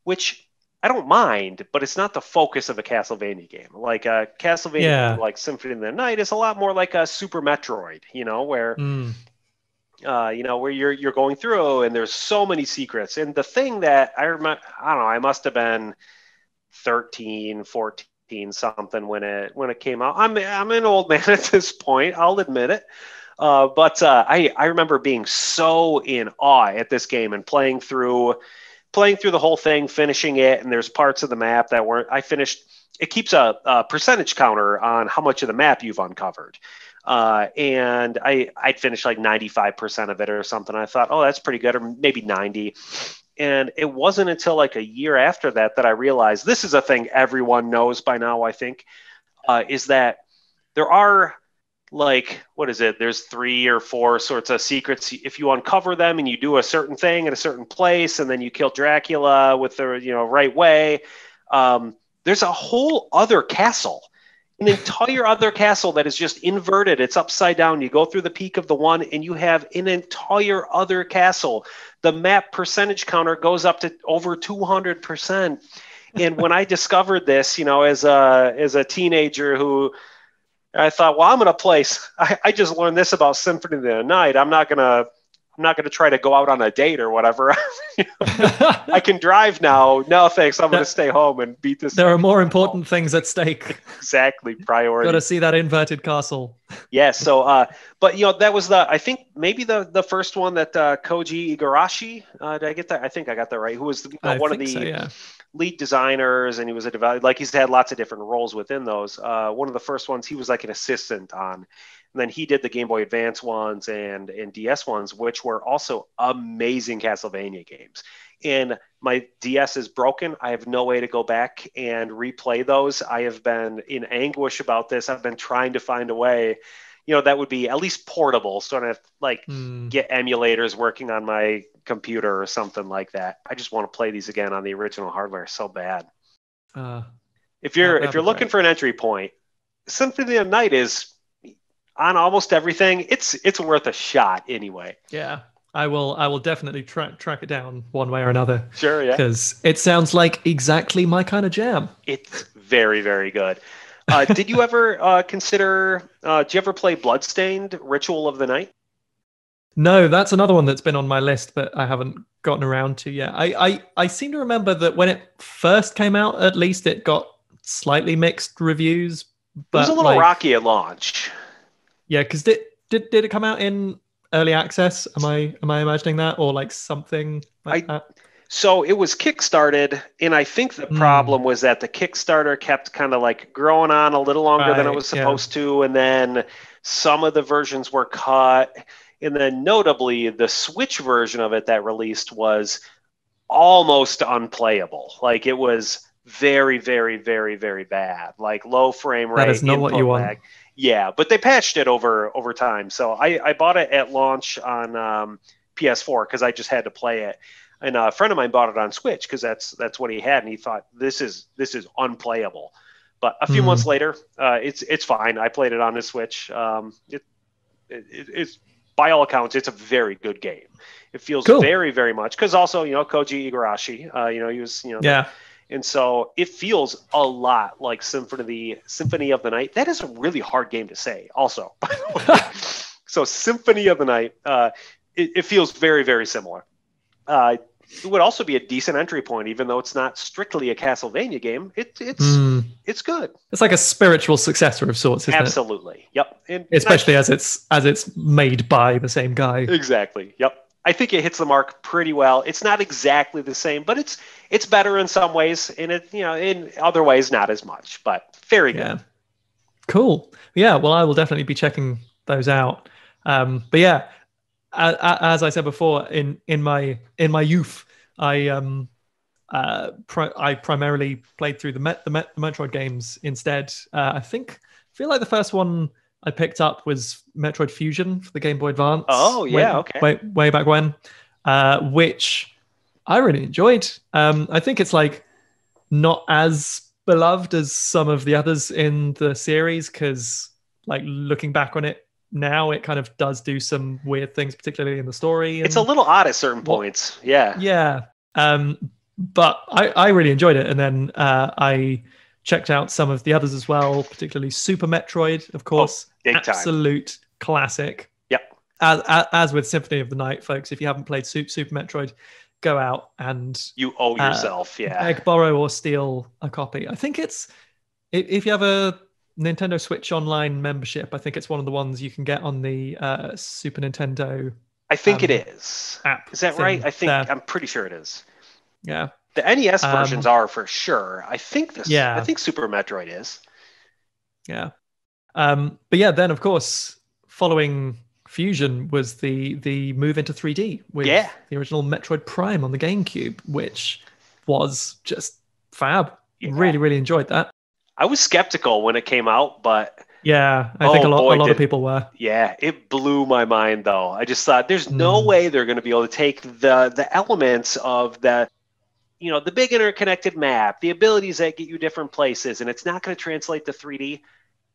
which I don't mind, but it's not the focus of a Castlevania game. Like a Castlevania game like Symphony of the Night is a lot more like a Super Metroid, where where you're going through and there's so many secrets. And the thing that I remember, I don't know, I must have been 13, 14 something when it came out. I'm an old man at this point, I'll admit it. But I remember being so in awe at this game and playing through the whole thing, finishing it, and there's parts of the map that weren't. I finished. It keeps a percentage counter on how much of the map you've uncovered. And I'd finished like 95% of it or something. I thought, oh, that's pretty good, or maybe 90. And it wasn't until like a year after that I realized this is a thing everyone knows by now, I think, is that there are what is it? There's 3 or 4 sorts of secrets. If you uncover them and you do a certain thing in a certain place, and then you kill Dracula with the right way, there's a whole other castle. An entire other castle that is just inverted. It's upside down. You go through the peak of the one and you have an entire other castle. The map percentage counter goes up to over 200%. And when I discovered this, as a teenager who I thought, well, I'm going to play. I just learned this about Symphony of the Night. I'm not going to try to go out on a date or whatever. I can drive now. No, thanks. I'm going to stay home and beat this. There are more important things at stake. Exactly. Priority. Got to see that inverted castle. Yeah. So, but that was I think maybe the first one that Koji Igarashi, did I get that? I think I got that right. Who was one of the lead designers, and he was a developer. He's had lots of different roles within those. One of the first ones, he was like an assistant on. And then he did the Game Boy Advance ones and DS ones, which were also amazing Castlevania games. And my DS is broken. I have no way to go back and replay those. I have been in anguish about this. I've been trying to find a way, that would be at least portable. So I don't have to get emulators working on my computer or something like that. I just want to play these again on the original hardware so bad. If you're looking for an entry point, Symphony of the Night is on almost everything. It's worth a shot anyway. Yeah, I will definitely track it down one way or another. Sure, yeah. Because it sounds like exactly my kind of jam. It's very, very good. Did you ever consider? Did you ever play Bloodstained: Ritual of the Night? No, that's another one that's been on my list, but I haven't gotten around to yet. I seem to remember that when it first came out, at least it got slightly mixed reviews. But it was a little rocky at launch. Yeah, because did it come out in early access? Am I imagining that, or something like that? So it was kickstarted, and I think the problem was that the Kickstarter kept kind of growing on a little longer than it was supposed to, and then some of the versions were cut, and then notably the Switch version of it that released was almost unplayable. It was very, very, very, very bad. Low frame rate. That is not what you want. Lag. Yeah, but they patched it over time. So I bought it at launch on PS4 because I just had to play it. And a friend of mine bought it on Switch because that's what he had, and he thought this is unplayable. But a few months later, it's fine. I played it on his Switch. It's by all accounts, it's a very good game. It feels very, very much because also Koji Igarashi, he was and so it feels a lot like Symphony of the Night. That is a really hard game to say, also, by the way. So Symphony of the Night, it feels very, very similar. it would also be a decent entry point, even though it's not strictly a Castlevania game. It's good. It's like a spiritual successor of sorts, isn't Absolutely. it? Yep. And especially as it's made by the same guy. Exactly. Yep. I think it hits the mark pretty well. It's not exactly the same, but it's better in some ways, and in other ways not as much, but very good. Cool. Yeah, well, I will definitely be checking those out. But yeah, as I said before, in my youth, I primarily played through the Metroid games instead. I feel like the first one I picked up was Metroid Fusion for the Game Boy Advance. Oh yeah, okay. Way back when, which I really enjoyed. I think it's like not as beloved as some of the others in the series because, like, looking back on it now, it kind of does do some weird things, particularly in the story. It's a little odd at certain points. Yeah. But I really enjoyed it, and then I checked out some of the others as well, particularly Super Metroid, of course. Big time. Absolute classic. Yep. As with Symphony of the Night, folks, if you haven't played Super Metroid, go out and you owe yourself. Beg, borrow, or steal a copy. I think it's if you have a Nintendo Switch Online membership, I think it's one of the ones you can get on the Super Nintendo. I think it is. App. Is that right? I'm pretty sure it is. Yeah. The NES versions are for sure. I think Super Metroid is. Yeah. But yeah, then of course, following Fusion was the move into 3D with the original Metroid Prime on the GameCube, which was just fab. Yeah. Really, really enjoyed that. I was skeptical when it came out, but yeah, I think a lot of people were. Yeah, it blew my mind though. I just thought there's no way they're going to be able to take the elements of the big interconnected map, the abilities that get you different places, and it's not going to translate to 3D.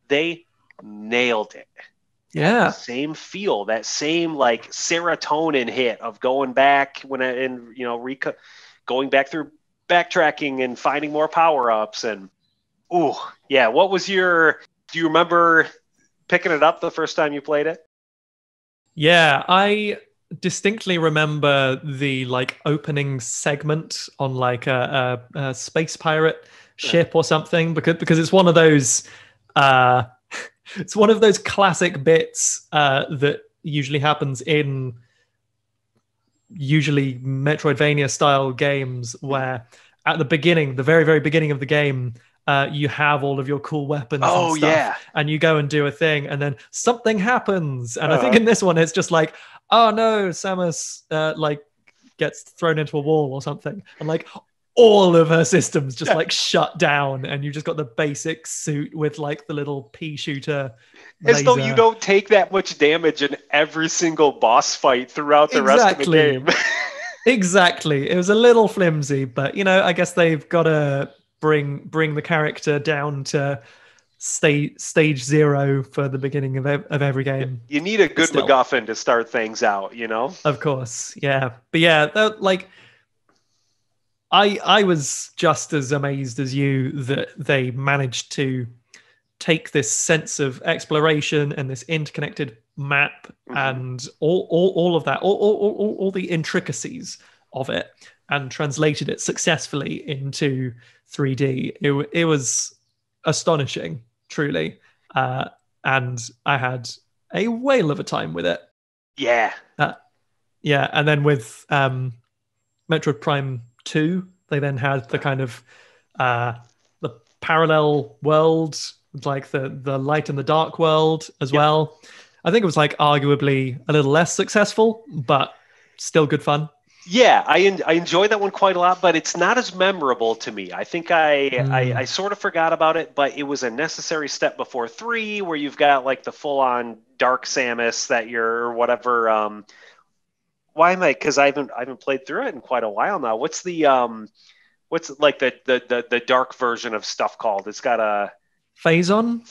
They nailed it. Yeah. Same feel, that same like serotonin hit of going back going back through backtracking and finding more power-ups and what was do you remember picking it up the first time you played it? Yeah, I distinctly remember the like opening segment on like a space pirate ship or something because it's one of those it's one of those classic bits that usually happens in usually Metroidvania style games where at the beginning, the very, very beginning of the game, you have all of your cool weapons and stuff, and you go and do a thing, and then something happens. And I think in this one, it's just like, oh no, Samus gets thrown into a wall or something, and like all of her systems just like shut down, and you just got the basic suit with like the little pea shooter. As though you don't take that much damage in every single boss fight throughout the rest of the game. Exactly. It was a little flimsy, but I guess they've got to bring the character down to stage 0 for the beginning of every game. You need a good MacGuffin to start things out, Of course, yeah. But yeah, I was just as amazed as you that they managed to take this sense of exploration and this interconnected map and all of that, all the intricacies of it, and translated it successfully into 3D. It was astonishing, truly, and I had a whale of a time with it. Yeah. And then with Metroid Prime 2, they then had the kind of the parallel world, like the light and the dark world as well. I think it was like arguably a little less successful, but still good fun. Yeah, I enjoyed that one quite a lot, but it's not as memorable to me. I think I sort of forgot about it, but it was a necessary step before 3, where you've got like the full-on Dark Samus that you're whatever. Why am I? Because I haven't played through it in quite a while now. What's the like the dark version of stuff called? It's got a Phazon.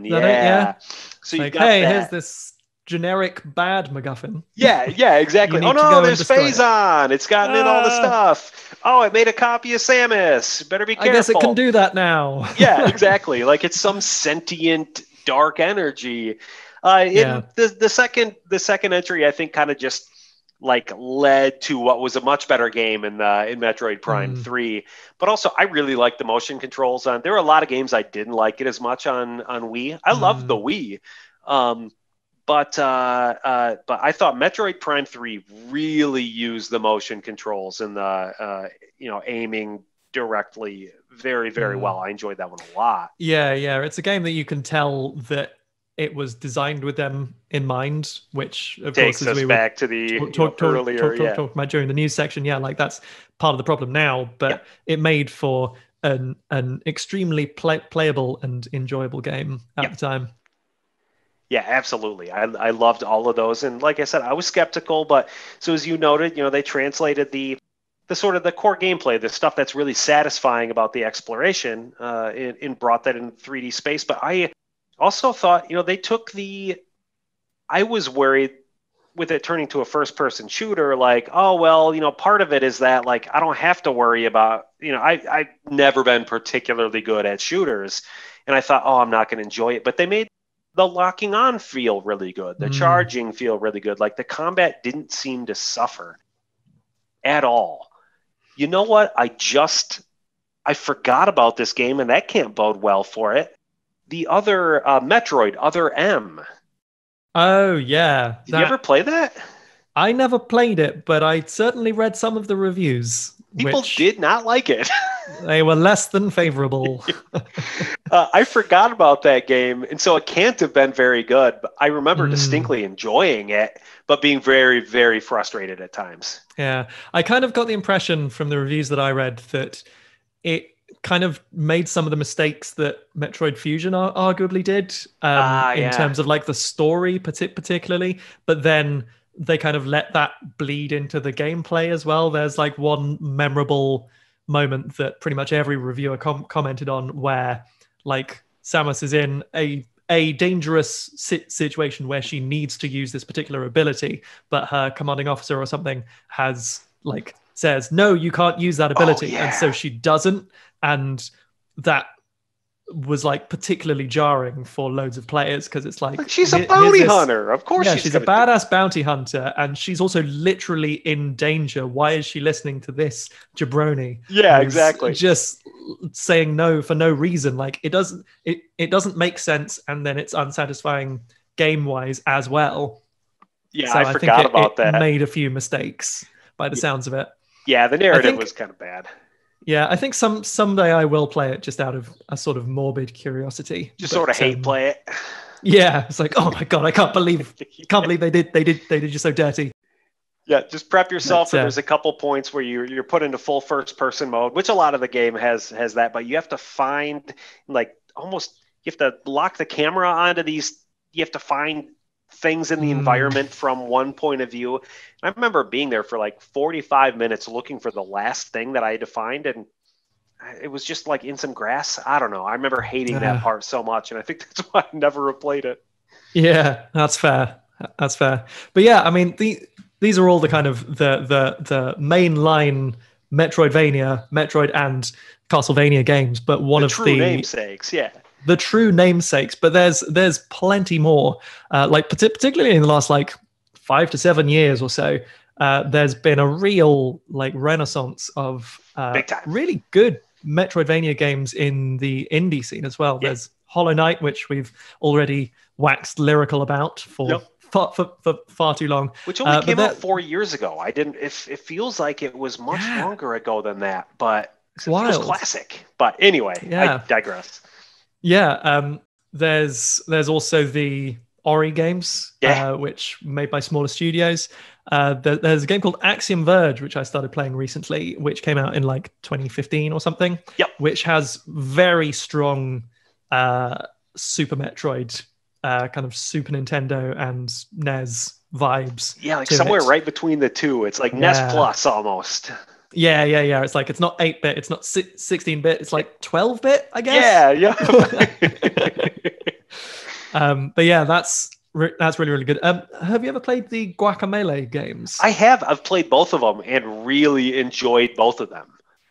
Yeah. So you got here's this generic bad MacGuffin. Yeah, exactly. Oh no, there's Phazon. It's gotten in all the stuff. Oh, it made a copy of Samus. Better be careful. I guess it can do that now. Yeah, exactly. Like it's some sentient dark energy. The second entry, I think, kind of just like led to what was a much better game in Metroid Prime 3. But also, I really like the motion controls on. There were a lot of games I didn't like it as much on Wii. I love the Wii. But I thought Metroid Prime 3 really used the motion controls and the aiming directly very, very well. I enjoyed that one a lot. Yeah, it's a game that you can tell that it was designed with them in mind, which of takes course, as us we back to the earlier, talk about during the news section. Yeah, like that's part of the problem now, but it made for an extremely playable and enjoyable game at the time. Yeah, absolutely. I loved all of those, and like I said, I was skeptical, but so as you noted, they translated the sort of the core gameplay, the stuff that's really satisfying about the exploration, and brought that in 3D space. But I also thought, they took I was worried with it turning to a first-person shooter, like, oh, well, part of it is that, like, I don't have to worry about, I've never been particularly good at shooters, and I thought, oh, I'm not going to enjoy it. But they made the locking on feel really good, the charging feel really good. Like, the combat didn't seem to suffer at all. You know what? I forgot about this game, and that can't bode well for it. The other Metroid, Other M. Oh, yeah. Did you ever play that? I never played it, but I certainly read some of the reviews. People did not like it. They were less than favorable. I forgot about that game, and so it can't have been very good. But I remember distinctly enjoying it, but being very, very frustrated at times. Yeah, I kind of got the impression from the reviews that I read that it kind of made some of the mistakes that Metroid Fusion arguably did in terms of like the story particularly, but then they kind of let that bleed into the gameplay as well. There's like one memorable moment that pretty much every reviewer commented on where like Samus is in a dangerous situation where she needs to use this particular ability, but her commanding officer or something says, no, you can't use that ability. And so she doesn't. And that was like particularly jarring for loads of players because it's like she's a bounty hunter. Of course, she's a badass bounty hunter, and she's also literally in danger. Why is she listening to this jabroni? Yeah, exactly. Just saying no for no reason. Like it doesn't make sense, and then it's unsatisfying game wise as well. Yeah, so I forgot about that. Made a few mistakes by the sounds of it. Yeah, the narrative was kind of bad. Yeah, I think someday I will play it just out of a sort of morbid curiosity. Just sort of hate play it. Yeah, it's like, oh my god, I can't believe they did you so dirty. Yeah, just prep yourself. There's a couple points where you're put into full first person mode, which a lot of the game has that, but you have to find you have to lock the camera onto these. You have to find things in the environment from one point of view. I remember being there for like 45 minutes looking for the last thing that I had to find, and it was just like in some grass. I don't know. I remember hating that part so much, and I think that's why I never replayed it. Yeah, that's fair. But yeah, I mean, these are all the kind of the mainline Metroidvania, Metroid and Castlevania games, but one of the namesakes, the true namesakes. But there's plenty more. Like particularly in the last like 5 to 7 years or so, there's been a real like renaissance of really good Metroidvania games in the indie scene as well. Yeah. There's Hollow Knight, which we've already waxed lyrical about for far too long. Which only came out 4 years ago. It feels like it was much longer ago than that, but it feels classic. But anyway, I digress. Yeah, there's also the Ori games, which made by smaller studios. There's a game called Axiom Verge, which I started playing recently, which came out in like 2015 or something. Yep. Which has very strong Super Metroid, kind of Super Nintendo and NES vibes. Yeah, like somewhere right between the two. It's like NES Plus almost. Yeah. It's like it's not 8-bit, it's not 16-bit, it's like 12-bit, I guess. Yeah. But yeah, that's really, really good. Have you ever played the Guacamelee games? I have. I've played both of them and really enjoyed both of them.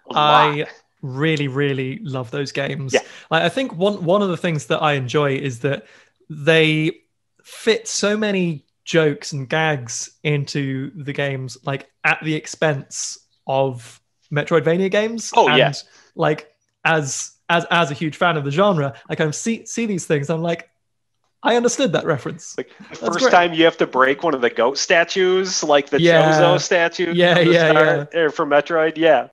I really, really love those games. Yeah. Like, I think one of the things that I enjoy is that they fit so many jokes and gags into the games, like at the expense of Metroidvania games. Oh, and yeah. like as a huge fan of the genre, I kind of see these things. I'm like, I understood that reference. Like the first time you have to break one of the goat statues, like the Yeah. Chozo statue Yeah, from the yeah, start, or from Metroid. Yeah.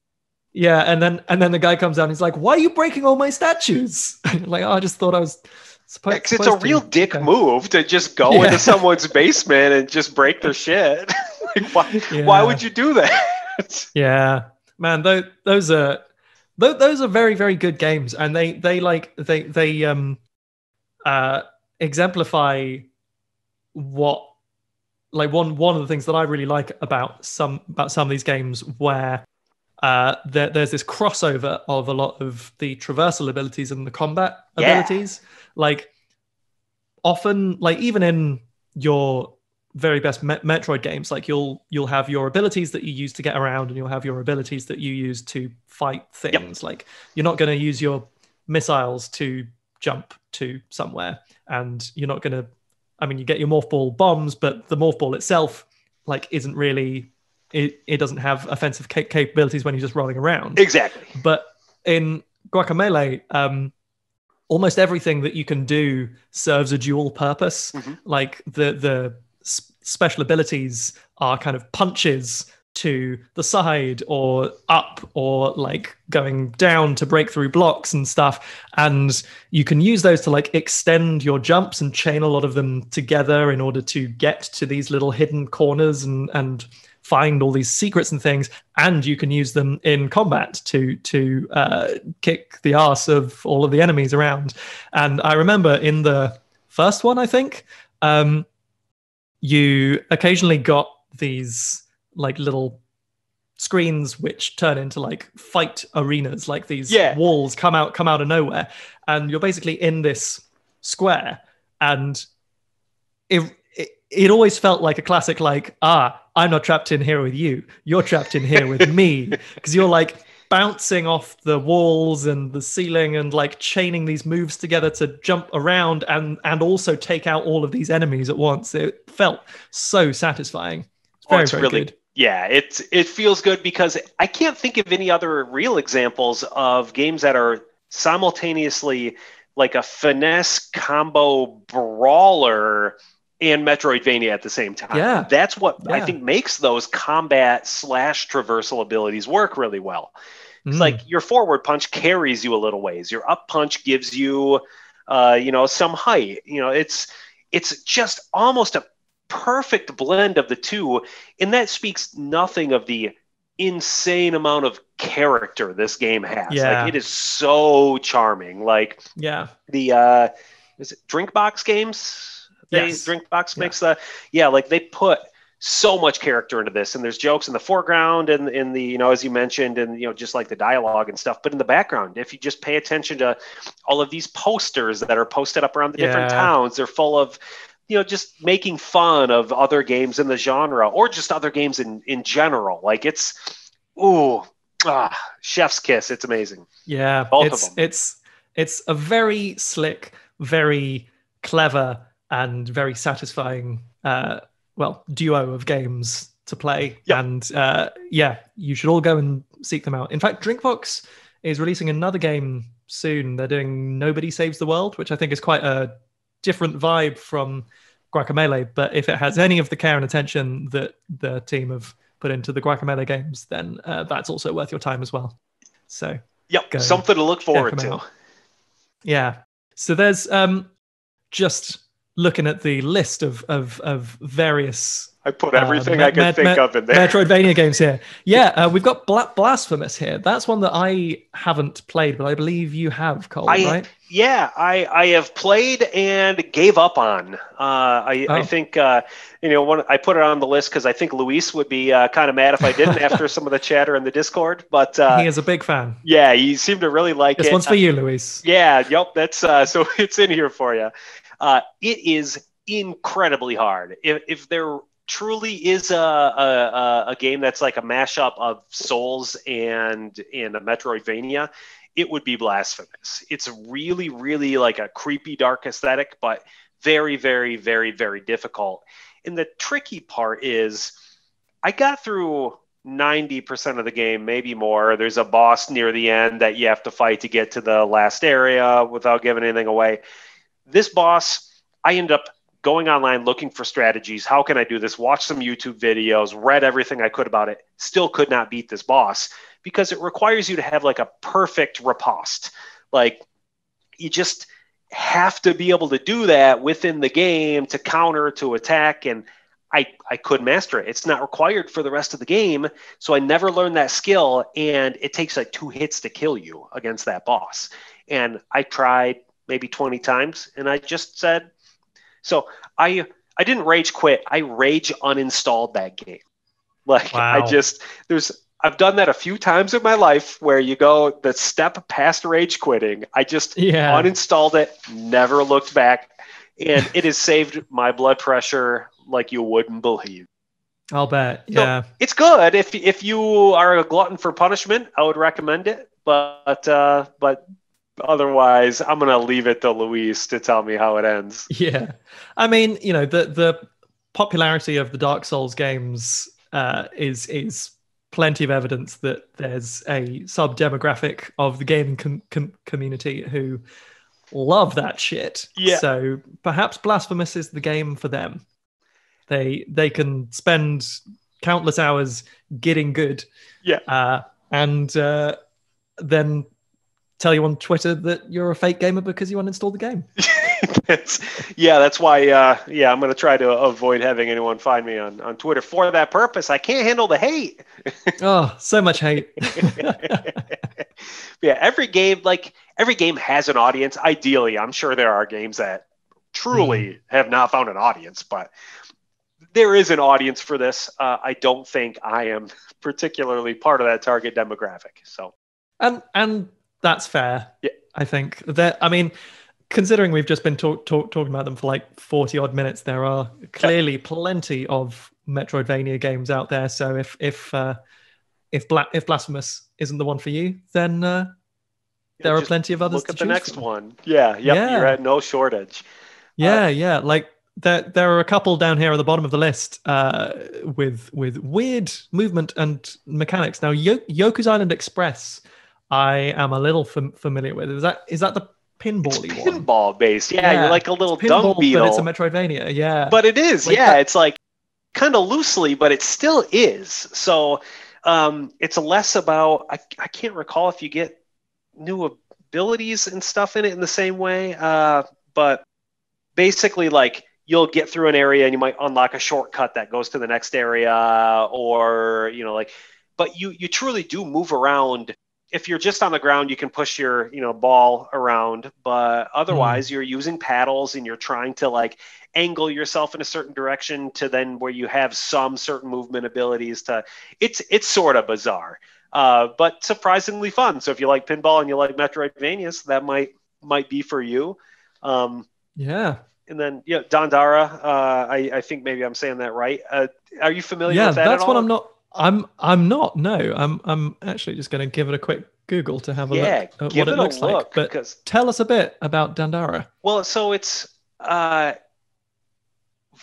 Yeah, and then the guy comes down and he's like, "Why are you breaking all my statues?" Like, oh, I just thought I was supposed Because it's a real dick move to just go into someone's basement and just break their shit. Like, why would you do that? Yeah, man, those are very, very good games, and they exemplify what, like, one of the things that I really like about some of these games, where there's this crossover of a lot of the traversal abilities and the combat abilities. Like, often, like, even in your very best Metroid games, like, you'll have your abilities that you use to get around, and you'll have your abilities that you use to fight things. Like, you're not going to use your missiles to jump to somewhere, and you're not going to, I mean, you get your morph ball bombs, but the morph ball itself, like, isn't really, it doesn't have offensive capabilities when you're just rolling around. Exactly. But in Guacamelee, almost everything that you can do serves a dual purpose. Mm-hmm. Like, the special abilities are kind of punches to the side or up, or like going down to break through blocks and stuff. And you can use those to like extend your jumps and chain a lot of them together in order to get to these little hidden corners and find all these secrets and things. And you can use them in combat to kick the ass of all of the enemies around. And I remember in the first one, I think, you occasionally got these like little screens which turn into like fight arenas, like these walls come out of nowhere, and you're basically in this square. And it always felt like a classic, like, I'm not trapped in here with you, you're trapped in here with me, because you're like bouncing off the walls and the ceiling and like chaining these moves together to jump around and also take out all of these enemies at once. It felt so satisfying. It's very really good. Yeah, it feels good, because I can't think of any other real examples of games that are simultaneously like a finesse combo brawler and Metroidvania at the same time. Yeah. That's what I think makes those combat / traversal abilities work really well. It's like your forward punch carries you a little ways. Your up punch gives you, some height. It's just almost a perfect blend of the two, and that speaks nothing of the insane amount of character this game has. Like, it is so charming. Like, the is it Drinkbox games? Drinkbox makes like, they put so much character into this, and there's jokes in the foreground and in the, as you mentioned, and just like the dialogue and stuff. But in the background, if you just pay attention to all of these posters that are posted up around the different towns, they're full of just making fun of other games in the genre, or just other games in general. Like, it's chef's kiss. It's amazing. Yeah, both of them. It's a very slick, very clever, and very satisfying duo of games to play. And you should all go and seek them out. In fact, Drinkbox is releasing another game soon. They're doing Nobody Saves the World, which I think is quite a different vibe from Guacamelee. But if it has any of the care and attention that the team have put into the Guacamelee games, then that's also worth your time as well. So something to look forward to. Yeah. So there's just looking at the list of various, I put everything I could think of in there. Metroidvania games here. Yeah, we've got Blasphemous here. That's one that I haven't played, but I believe you have, Cole, right? Yeah, I have played and gave up on. I think, I put it on the list because I think Luis would be kind of mad if I didn't after some of the chatter in the Discord. But he is a big fan. Yeah, he seemed to really like it. This one's for you, Luis. Yeah, that's so it's in here for you. It is incredibly hard. If there truly is a game that's like a mashup of Souls and a Metroidvania, it would be Blasphemous. It's really, really like a creepy, dark aesthetic, but very, very, very, very difficult. And the tricky part is I got through 90% of the game, maybe more. There's a boss near the end that you have to fight to get to the last area without giving anything away. This boss, I end up going online looking for strategies. How can I do this? Watch some YouTube videos, read everything I could about it. Still could not beat this boss because it requires you to have like a perfect riposte. Like you just have to be able to do that within the game to counter, to attack. And I couldn't master it. It's not required for the rest of the game. So I never learned that skill. And it takes like 2 hits to kill you against that boss. And I tried maybe 20 times and I just said, so I didn't rage quit. I rage uninstalled that game. Like Wow. I've done that a few times in my life where you go the step past rage quitting. I just uninstalled it, never looked back. And it has saved my blood pressure like you wouldn't believe. I'll bet. Yeah. So it's good. If you are a glutton for punishment, I would recommend it. But otherwise, I'm going to leave it to Luis to tell me how it ends. Yeah. I mean, the popularity of the Dark Souls games is plenty of evidence that there's a sub-demographic of the gaming community who love that shit. Yeah. So perhaps Blasphemous is the game for them. They can spend countless hours getting good. Yeah. And then tell you on Twitter that you're a fake gamer because you uninstalled the game. That's why I'm going to try to avoid having anyone find me on Twitter for that purpose. I can't handle the hate. Oh, so much hate. Yeah, every game has an audience. Ideally, I'm sure there are games that truly have not found an audience, but there is an audience for this. I don't think I am particularly part of that target demographic. So, and that's fair. Yeah. I think that, I mean, considering we've just been talking about them for like 40 odd minutes, there are clearly plenty of Metroidvania games out there. So if Blasphemous isn't the one for you, then there are plenty of others. Look at the next one. Yeah. You're at no shortage. Yeah. Like there are a couple down here at the bottom of the list with weird movement and mechanics. Now, Yoku's Island Express, I am a little familiar with. Is that the pinball-y one? Pinball based. Yeah, you're like a little dung beetle. But it's a Metroidvania, yeah. But it is, it's like kind of loosely, but it still is. So it's less about, I can't recall if you get new abilities and stuff in it in the same way. But basically, like, you'll get through an area and you might unlock a shortcut that goes to the next area, or, but you truly do move around. If you're just on the ground, you can push your, ball around, but otherwise you're using paddles and you're trying to like angle yourself in a certain direction to then where you have some certain movement abilities it's sort of bizarre, but surprisingly fun. So if you like pinball and you like Metroidvanias, that might be for you. Yeah. And then, Dandara, I think maybe I'm saying that right. Are you familiar with that that's at all? what I'm not. I'm not. No, I'm actually just going to give it a quick Google to have a look at what it looks like. But tell us a bit about Dandara. Well, so it's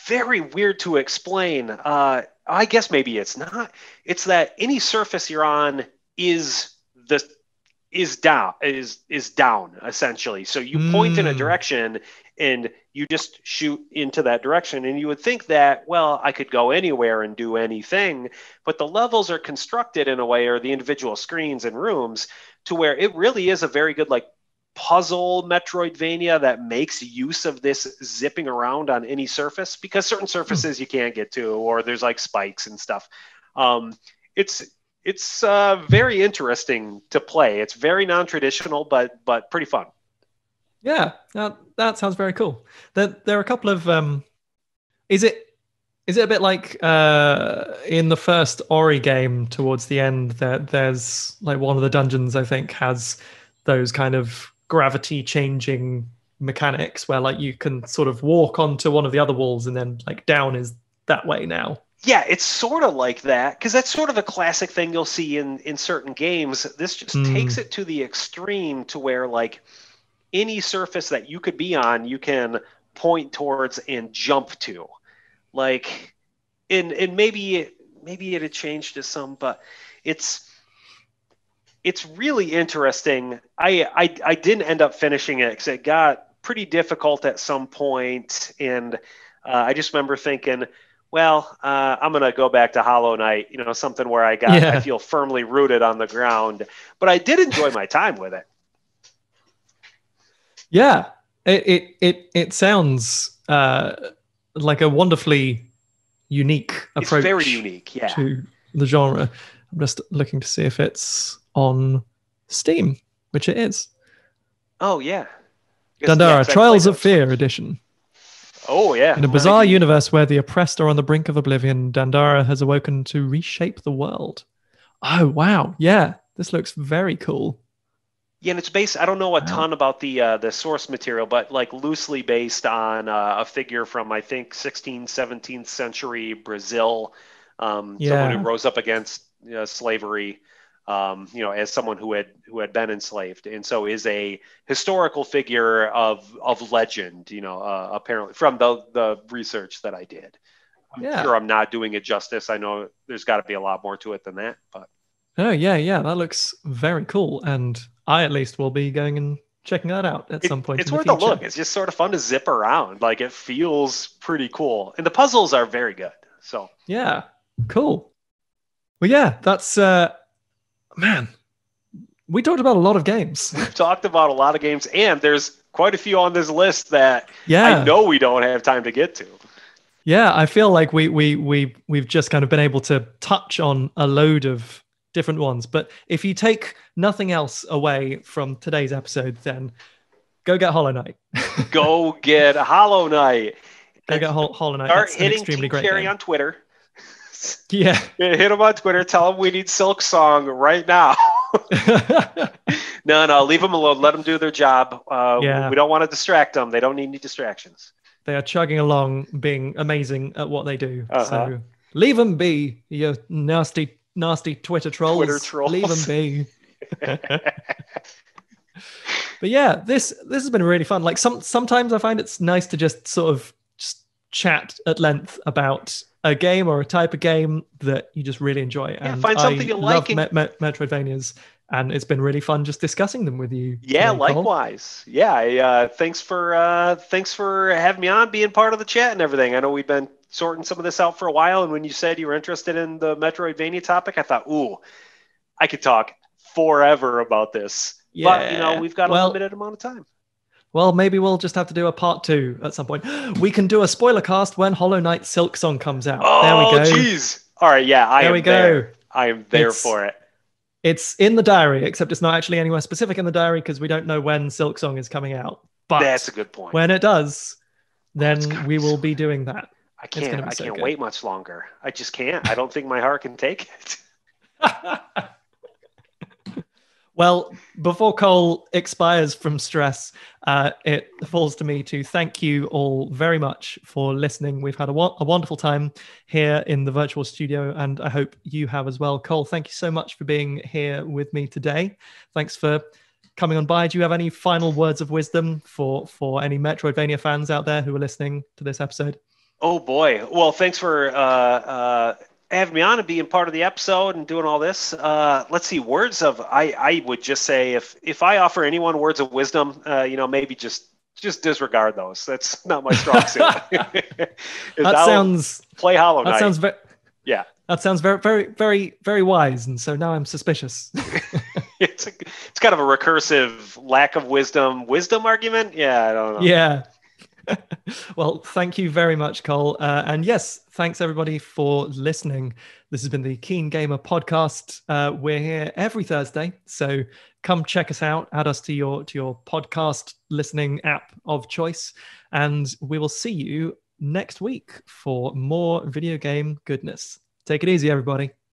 very weird to explain. I guess maybe it's not. It's that any surface you're on is down essentially. So you point in a direction and you just shoot into that direction, and you would think that, well, I could go anywhere and do anything, but the levels are constructed in a way, or the individual screens and rooms, to where it really is a very good like puzzle Metroidvania that makes use of this zipping around on any surface, because certain surfaces you can't get to, or there's like spikes and stuff. It's very interesting to play. It's very non-traditional, but pretty fun. Yeah, that sounds very cool. There are a couple of is it a bit like in the first Ori game towards the end, there's like one of the dungeons I think has those kind of gravity changing mechanics where like you can sort of walk onto one of the other walls and then like down is that way now. Yeah, it's sort of like that, because that's sort of a classic thing you'll see in certain games. This just takes it to the extreme to where like any surface that you could be on, you can point towards and jump to. like, and maybe it had changed to some, but it's really interesting. I didn't end up finishing it because it got pretty difficult at some point, and I just remember thinking, well, I'm gonna go back to Hollow Knight, something where I Yeah. feel firmly rooted on the ground. But I did enjoy my time with it. Yeah. It sounds like a wonderfully unique It's very approach unique, yeah. to the genre. I'm just looking to see if it's on Steam, which it is. Oh yeah, yeah, Dandara, because I played Trials it of on Fear Switch. edition. Oh yeah, In a bizarre universe where the oppressed are on the brink of oblivion, Dandara has awoken to reshape the world. Oh, wow. Yeah, this looks very cool. Yeah, and it's based. I don't know a Wow. ton about the source material, but like loosely based on a figure from I think 16th, 17th century Brazil, someone who Yeah. rose up against slavery, as someone who had been enslaved, and so is a historical figure of legend. Apparently from the research that I did. I'm Yeah. sure I'm not doing it justice. I know there's got to be a lot more to it than that, but. Oh, yeah, yeah. That looks very cool. And I at least will be going and checking that out at some point It's in the worth a look. future. It's just sort of fun to zip around. Like it feels pretty cool, and the puzzles are very good. So Yeah. Cool. Well, yeah, that's man, we talked about a lot of games. we've talked about a lot of games, and there's quite a few on this list that I Yeah. know we don't have time to get to. Yeah, I feel like we've just kind of been able to touch on a load of different ones. But if you take nothing else away from today's episode, then go get Hollow Knight. Go get Hollow Knight. Go get Hollow Knight. Start That's an hitting extremely Team great Cherry game. on Twitter. Yeah. Hit them on Twitter. Tell them we need Silk Song right now. No, leave them alone. Let them do their job. Yeah. We don't want to distract them. They don't need any distractions. They are chugging along, being amazing at what they do. Uh-huh. So leave them be, you nasty, nasty Twitter trolls. Twitter trolls. Leave them be. But yeah, this has been really fun. Like sometimes I find it's nice to just sort of just chat at length about a game or a type of game that you just really enjoy. Yeah, And find something I you love like. Metroidvanias, and it's been really fun just discussing them with you. Yeah, today, Cole. likewise. Yeah, thanks for having me on, being part of the chat and everything. I know we've been sorting some of this out for a while, and when you said you were interested in the Metroidvania topic, I thought, ooh, I could talk forever about this. Yeah. But we've got a limited amount of time. Well, maybe we'll just have to do a part 2 at some point. We can do a spoiler cast when Hollow Knight Silk Song comes out. There we go. Oh, jeez. All right, yeah, I am there. I am there for it. It's in the diary, except it's not actually anywhere specific in the diary because we don't know when Silk Song is coming out. But that's a good point. When it does, then we will be doing that. I can't wait much longer. I just can't. I don't think my heart can take it. Well, before Cole expires from stress, it falls to me to thank you all very much for listening. We've had a wonderful time here in the virtual studio, and I hope you have as well. Cole, thank you so much for being here with me today. Thanks for coming on by. Do you have any final words of wisdom for any Metroidvania fans out there who are listening to this episode? Oh, boy. Well, thanks for having me on and being part of the episode and doing all this. Let's see, I would just say if I offer anyone words of wisdom, maybe just disregard those. That's not my strong suit. Play Hollow Knight. Yeah. That sounds very, very, very, very wise, and so now I'm suspicious. It's kind of a recursive lack of wisdom argument. Yeah, I don't know. Yeah. Well, thank you very much, Cole. And yes, thanks everybody for listening. This has been the KeenGamer podcast. We're here every Thursday, so come check us out. Add us to your podcast listening app of choice, and we will see you next week for more video game goodness. Take it easy, everybody.